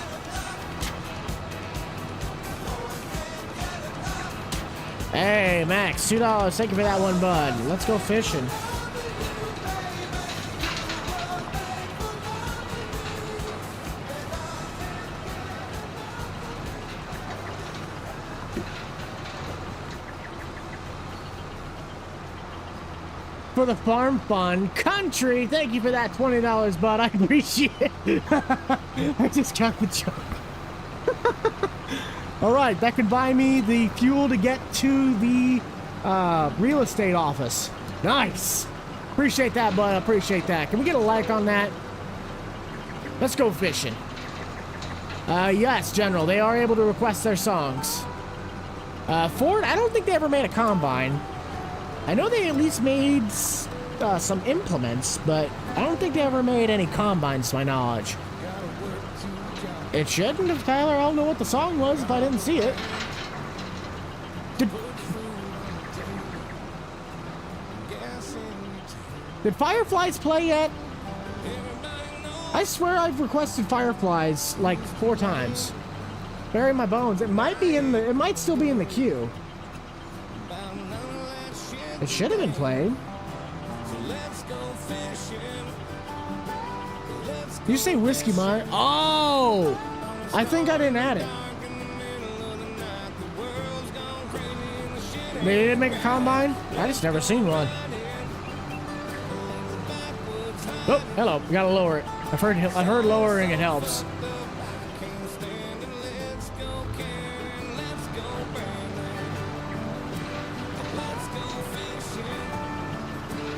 Hey, Max, $2. Thank you for that one, bud. Let's go fishing. For the farm fun country, thank you for that $20, bud. I appreciate it. I just got the joke. All right, that could buy me the fuel to get to the real estate office. Nice. Appreciate that, bud. Appreciate that. Can we get a like on that? Let's go fishing. Yes, General. They are able to request their songs. Ford, I don't think they ever made a combine. I know they at least made some implements, but I don't think they ever made any combines, to my knowledge. It shouldn't have, Tyler. I don't know what the song was if I didn't see it. Did Fireflies play yet? I swear I've requested Fireflies like 4 times. Bury my bones. It might be in the. It might still be in the queue. It should have been played. You say Whiskey Mine? Oh! I think I didn't add it. They didn't make a combine? I just never seen one. Oh, hello. We gotta lower it. I've heard lowering it helps.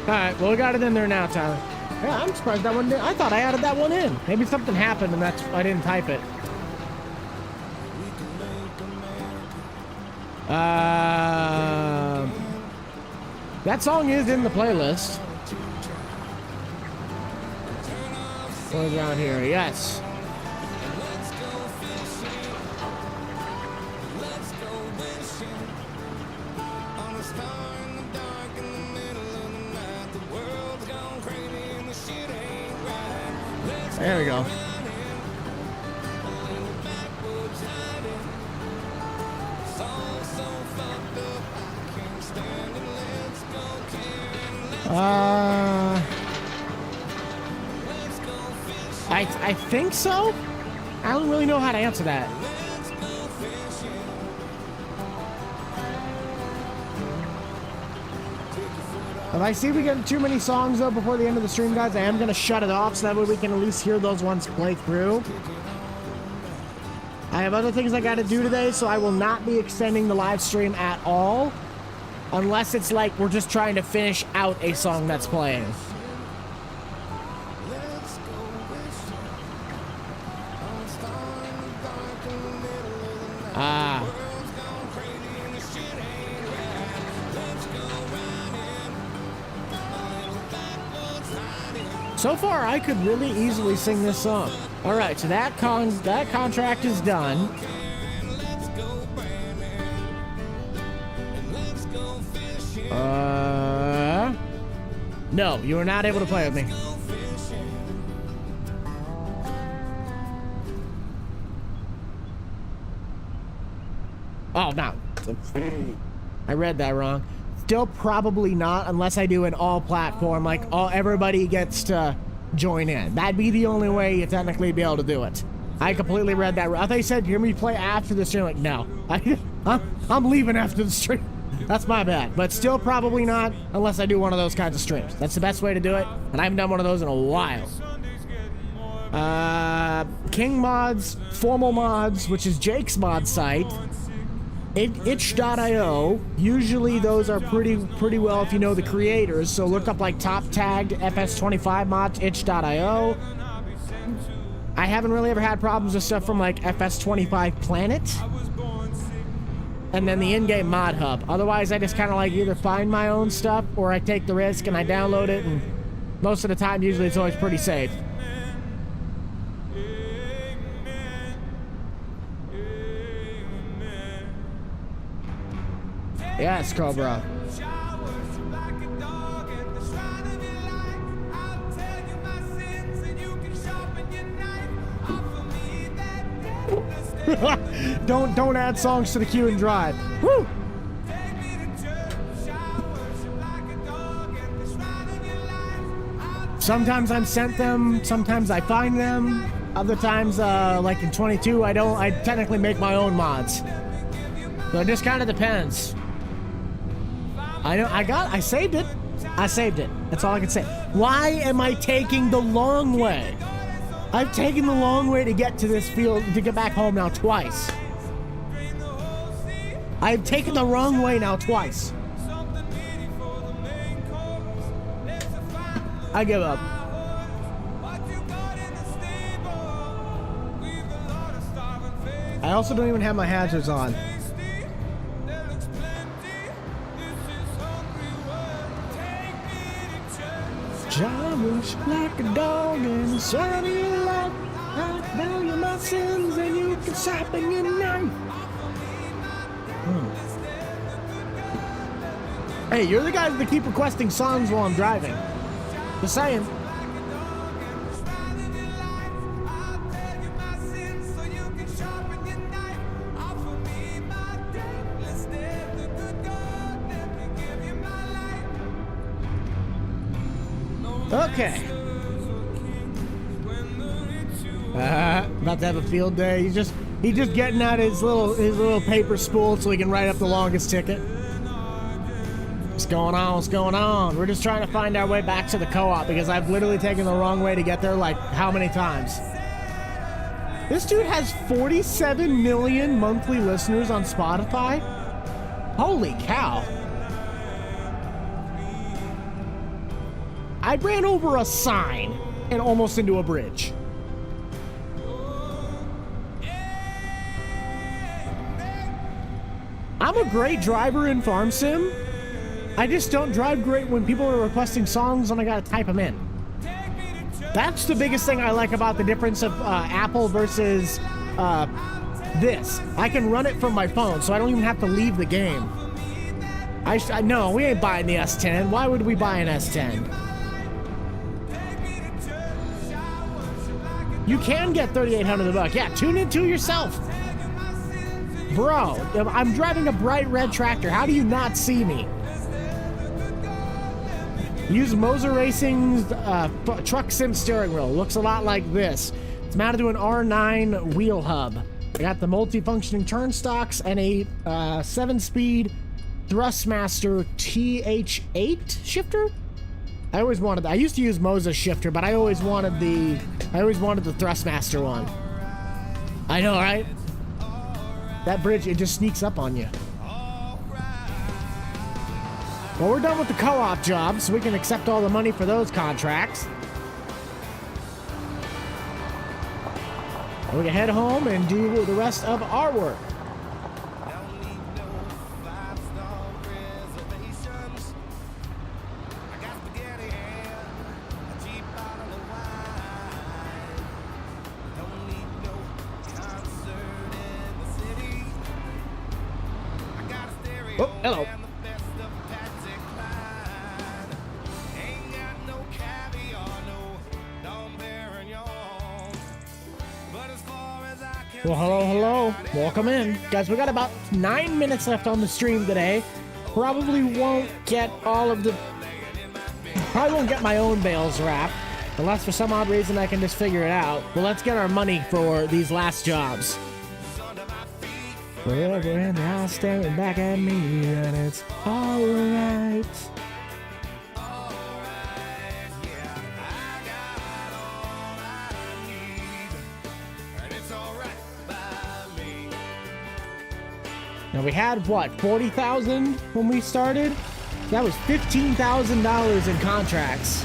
Alright, well, we got it in there now, Tyler. Yeah, I'm surprised that one didn't. I thought I added that one in. Maybe something happened and that's I didn't type it. That song is in the playlist. What's around here? Yes. There we go. I think so. I don't really know how to answer that. If I see we get too many songs though before the end of the stream, guys, I am gonna shut it off so that way we can at least hear those ones play through. I have other things I gotta do today, so I will not be extending the live stream at all. Unless it's like we're just trying to finish out a song that's playing. So far, I could really easily sing this song. All right, so that contract is done. No, you are not able to play with me. Oh, no. I read that wrong. Still probably not unless I do an all platform, like everybody gets to join in. That'd be the only way you technically be able to do it. I completely read that wrong. I thought you said, hear me play after the stream. Like, no. I'm leaving after the stream. That's my bad. But still probably not unless I do one of those kinds of streams. That's the best way to do it, and I haven't done one of those in a while. King Mods, Formal Mods, which is Jake's mod site. Itch.io. Usually those are pretty well if you know the creators. So look up like top tagged FS25 mods, itch.io. I haven't really ever had problems with stuff from like FS25 Planet. And then the in-game mod hub. Otherwise, I just kind of like either find my own stuff or I take the risk and I download it, and most of the time, usually it's always pretty safe. Yes, Cobra. Don't add songs to the queue and drive. Woo! Sometimes I'm sent them, sometimes I find them. Other times, like in 22, I technically make my own mods. So it just kind of depends. I saved it. I saved it. That's all I can say. Why am I taking the long way? I've taken the long way to get to this field, to get back home now twice. I've taken the wrong way now twice. I give up. I also don't even have my hazards on. I wish like a dog in the sun of your life. I value my sins and you can sharpen your knife. Hey, you're the guys that keep requesting songs while I'm driving. Just saying. Okay. About to have a field day. He's just getting out his little paper spool so he can write up the longest ticket. What's going on? What's going on? We're just trying to find our way back to the co-op because I've literally taken the wrong way to get there like how many times? This dude has 47 million monthly listeners on Spotify. Holy cow. I ran over a sign and almost into a bridge. I'm a great driver in Farm Sim. I just don't drive great when people are requesting songs and I gotta type them in. That's the biggest thing I like about the difference of Apple versus this. I can run it from my phone, so I don't even have to leave the game. No, we ain't buying the S10. Why would we buy an S10? You can get 3,800 a buck. Yeah, tune into yourself. Bro, I'm driving a bright red tractor. How do you not see me? Use Moser Racing's truck sim steering wheel. Looks a lot like this. It's mounted to an R9 wheel hub. I got the multi-functioning turn stocks and a 7-speed Thrustmaster TH8 shifter. I used to use Moser shifter, but I always wanted the Thrustmaster one. I know, right? That bridge, it just sneaks up on you. Well, we're done with the co-op jobs, so we can accept all the money for those contracts. And we can head home and do the rest of our work. Oh, hello. Well, hello. Welcome in. Guys, we got about 9 minutes left on the stream today. Probably won't get my own bales wrapped. Unless for some odd reason I can just figure it out. Well, let's get our money for these last jobs. Forever and now staring back at me, and it's alright. Now we had what, 40,000 when we started? That was $15,000 in contracts.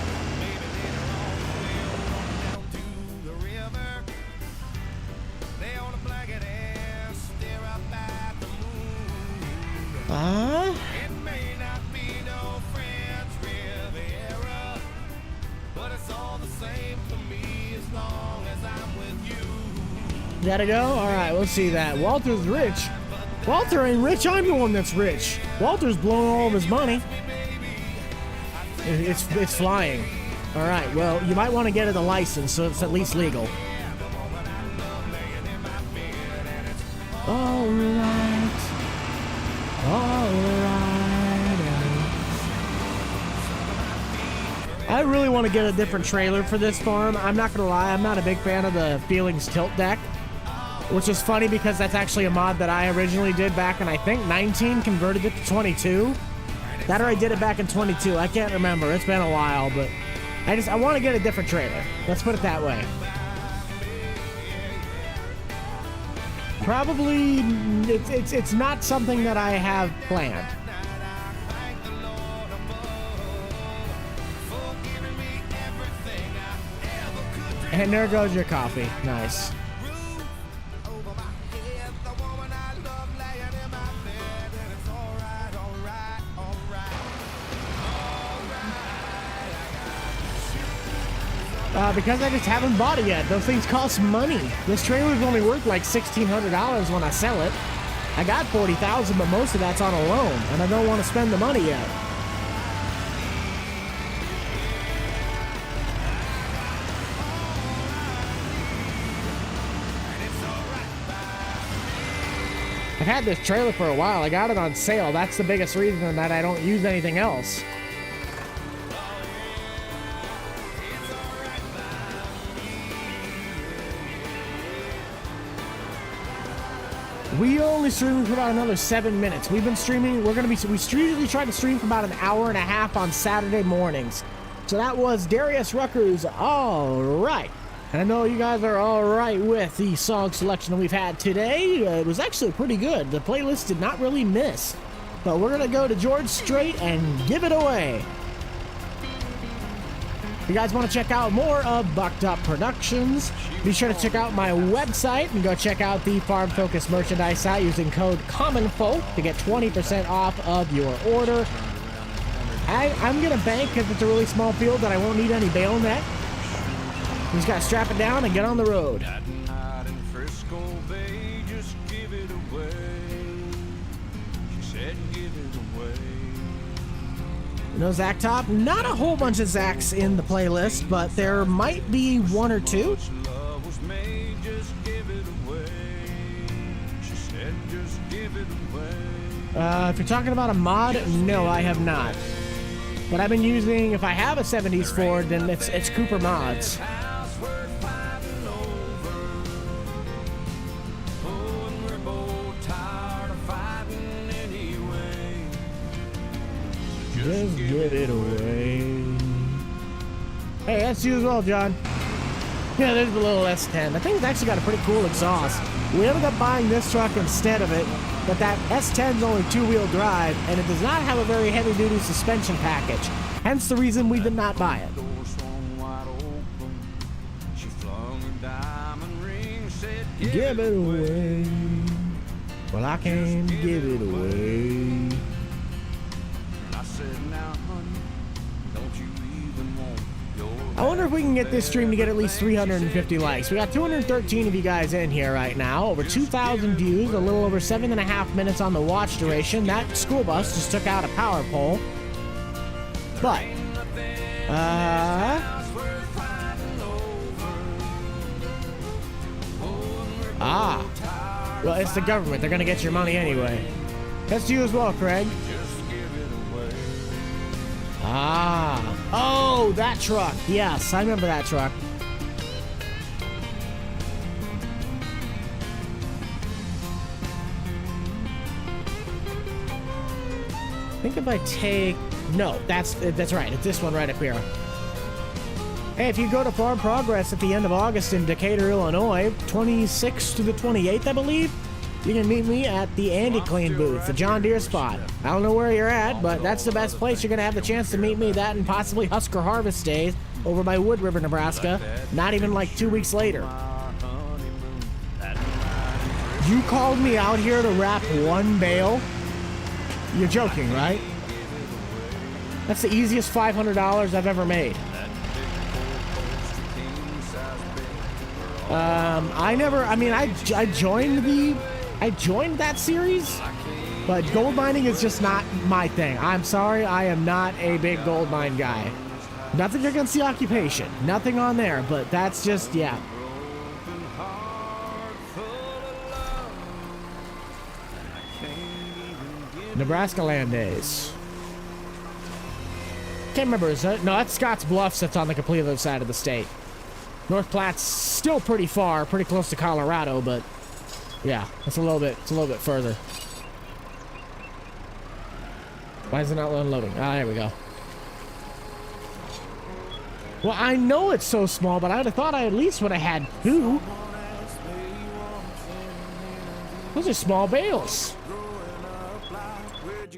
Gotta go? Alright, we'll see that. Walter's rich. Walter ain't rich, I'm the one that's rich. Walter's blowing all of his money. It's flying. Alright, well, you might want to get it a license so it's at least legal. Alright. I really want to get a different trailer for this farm. I'm not gonna lie, I'm not a big fan of the Feelings tilt deck. Which is funny because that's actually a mod that I originally did back in, I think, 19, converted it to 22. That or I did it back in 22. I can't remember. It's been a while, but I want to get a different trailer. Let's put it that way. Probably, it's not something that I have planned. And there goes your coffee. Nice. Because I just haven't bought it yet. Those things cost money. This trailer's only worth like $1,600 when I sell it. I got $40,000, but most of that's on a loan, and I don't want to spend the money yet. I've had this trailer for a while. I got it on sale. That's the biggest reason that I don't use anything else. We only streamed for about another 7 minutes. We've been streaming. We usually try to stream for about an hour and a half on Saturday mornings. So that was Darius Rucker's All Right. And I know you guys are all right with the song selection that we've had today. It was actually pretty good. The playlist did not really miss. But we're going to go to George Strait and give it away. If you guys want to check out more of BUCH'D Productions, be sure to check out my website and go check out the Farm Focus merchandise site using code COMMONFOLK to get 20% off of your order. I'm going to bank because it's a really small field that I won't need any bale net. You just got to strap it down and get on the road. No Zach Top. Not a whole bunch of Zachs in the playlist, but there might be one or two. If you're talking about a mod, no, I have not. But I've been using, if I have a 70s Ford, then it's Cooper mods. Just give it away. Hey, that's you as well, John. Yeah, there's the little S10. I think it's actually got a pretty cool exhaust. We ended up buying this truck instead of it, but that S10 is only two-wheel drive, and it does not have a very heavy-duty suspension package. Hence the reason we did not buy it. Give it away. Well, I can't give it away. I wonder if we can get this stream to get at least 350 likes. We got 213 of you guys in here right now. Over 2,000 views, a little over 7.5 minutes on the watch duration. That school bus just took out a power pole. But, well, it's the government. They're gonna get your money anyway. That's you as well, Craig. Oh, that truck. Yes, I remember that truck. I think if I take... No, that's right. It's this one right up here. Hey, if you go to Farm Progress at the end of August in Decatur, Illinois, 26th to the 28th, I believe, you can meet me at the Andy Clean booth, the John Deere spot. I don't know where you're at, but that's the best place you're going to have the chance to meet me. That and possibly Husker Harvest Days over by Wood River, Nebraska. Not even like 2 weeks later. You called me out here to wrap one bale? You're joking, right? That's the easiest $500 I've ever made. I joined that series, but gold mining is just not my thing. I'm sorry, I am not a big gold mine guy. Nothing against the occupation, nothing on there, but that's just, yeah. Nebraska Land Days. Can't remember, is that? No, that's Scotts Bluffs. That's on the complete other side of the state. North Platte's still pretty far, pretty close to Colorado, but yeah, it's a little bit further. Why is it not unloading? Ah, there we go. Well, I know it's so small, but I'd have thought I at least would have had two. Those are small bales.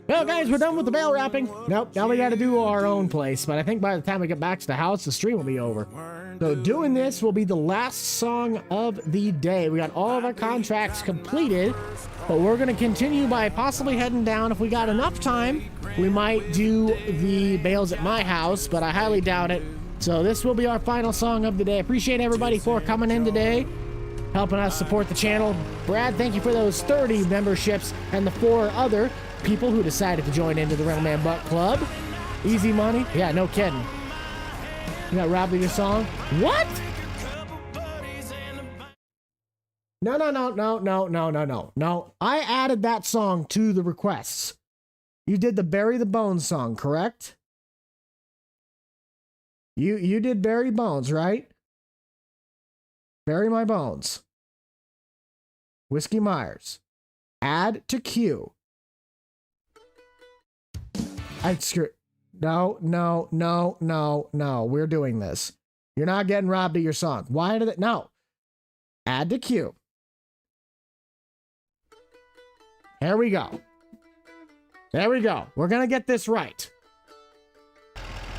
Well, guys, we're done with the bale wrapping. Nope, now we got to do our own place. But I think by the time we get back to the house, the stream will be over. So doing this will be the last song of the day. We got all of our contracts completed, but we're going to continue by possibly heading down. If we got enough time, we might do the bales at my house, but I highly doubt it. So this will be our final song of the day. Appreciate everybody for coming in today, helping us support the channel. Brad, thank you for those 30 memberships and the 4 other people who decided to join into the Realm Man Buck Club. Easy money. Yeah, no kidding. You got robbed of your song? What? No. I added that song to the requests. You did the Bury the Bones song, correct? You did Bury Bones, right? Bury My Bones. Whiskey Myers. Add to queue. No. We're doing this. You're not getting robbed of your song. Why did it? No. Add to queue. There we go. There we go. We're gonna get this right.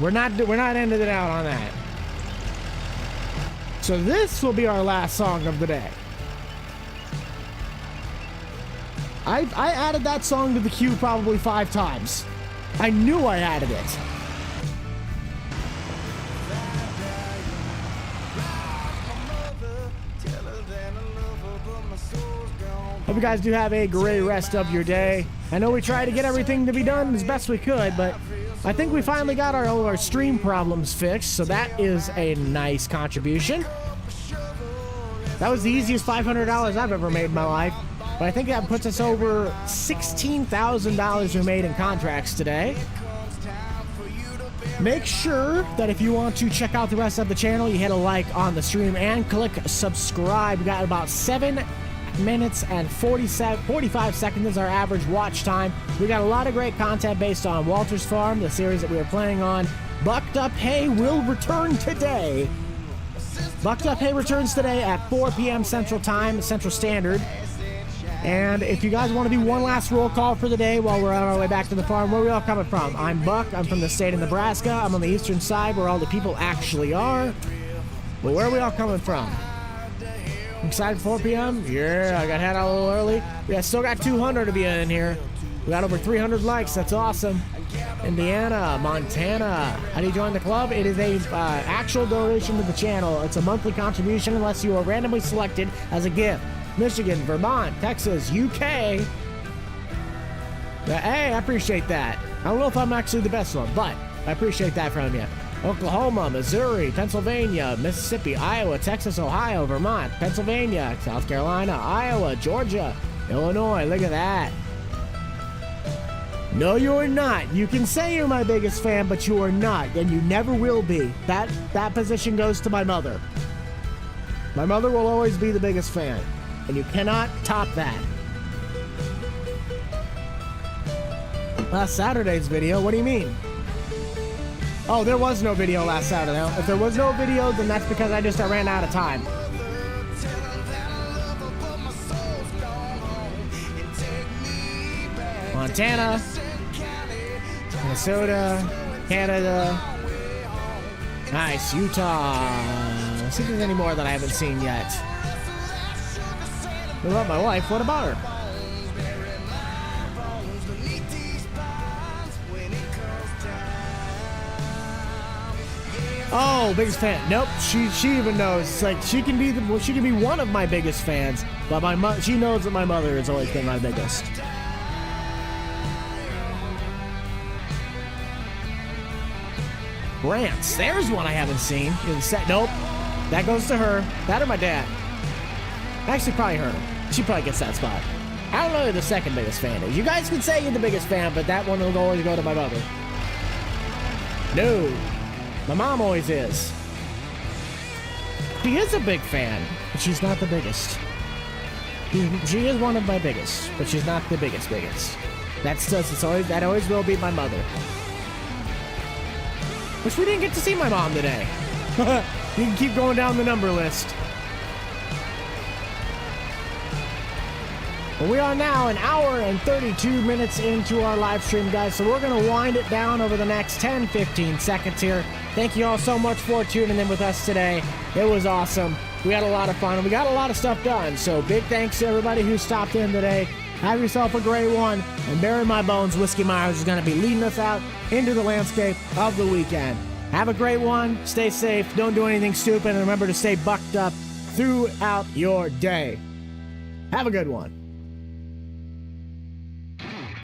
We're not ending it out on that. So this will be our last song of the day. I added that song to the queue probably 5 times. I knew I added it. Hope you guys do have a great rest of your day. I know we tried to get everything to be done as best we could, but I think we finally got all our stream problems fixed, so that is a nice contribution. That was the easiest $500 I've ever made in my life. But I think that puts us over $16,000 we made in contracts today. Make sure that if you want to check out the rest of the channel, you hit a like on the stream and click subscribe. We got about 7 minutes and 45 seconds is our average watch time. We got a lot of great content based on Walter's Farm, the series that we are playing on. Bucked Up Hay will return today. Bucked Up Hay returns today at 4 p.m. Central Time, Central Standard. And if you guys want to do one last roll call for the day while we're on our way back to the farm, where are we all coming from? I'm Buck. I'm from the state of Nebraska. I'm on the eastern side where all the people actually are. But where are we all coming from? Excited for 4 p.m.? Yeah, I got head out a little early. We still got 200 of you in here. We got over 300 likes. That's awesome. Indiana, Montana. How do you join the club? It is a actual donation to the channel. It's a monthly contribution unless you are randomly selected as a gift. Michigan, Vermont, Texas, UK. Hey, I appreciate that. I don't know if I'm actually the best one, but I appreciate that from you. Oklahoma, Missouri, Pennsylvania, Mississippi, Iowa, Texas, Ohio, Vermont, Pennsylvania, South Carolina, Iowa, Georgia, Illinois. Look at that. No, you're not. You can say you're my biggest fan, but you are not, and you never will be. That position goes to my mother. My mother will always be the biggest fan. And you cannot top that. Last Saturday's video, what do you mean? Oh, there was no video last Saturday. If there was no video, then that's because I just ran out of time. Montana, Minnesota, Canada. Nice, Utah. Let's see if there's any more that I haven't seen yet. What about my wife? What about her? Oh, biggest fan. Nope, she even knows. It's like she can be one of my biggest fans, but she knows that my mother has always been my biggest. Brants. There's one I haven't seen. Nope. That goes to her. That or my dad. Actually, probably her. She probably gets that spot. I don't know who the second biggest fan is. You guys can say you're the biggest fan, but that one will always go to my mother. No. My mom always is. She is a big fan, but she's not the biggest. She is one of my biggest, but she's not the biggest. That always will be my mother. Which we didn't get to see my mom today. You can keep going down the number list. Well, we are now an hour and 32 minutes into our live stream, guys, so we're going to wind it down over the next 10-15 seconds here. Thank you all so much for tuning in with us today. It was awesome. We had a lot of fun, and we got a lot of stuff done, so big thanks to everybody who stopped in today. Have yourself a great one, and bury my bones, Whiskey Myers is going to be leading us out into the landscape of the weekend. Have a great one. Stay safe. Don't do anything stupid, and remember to stay bucked up throughout your day. Have a good one.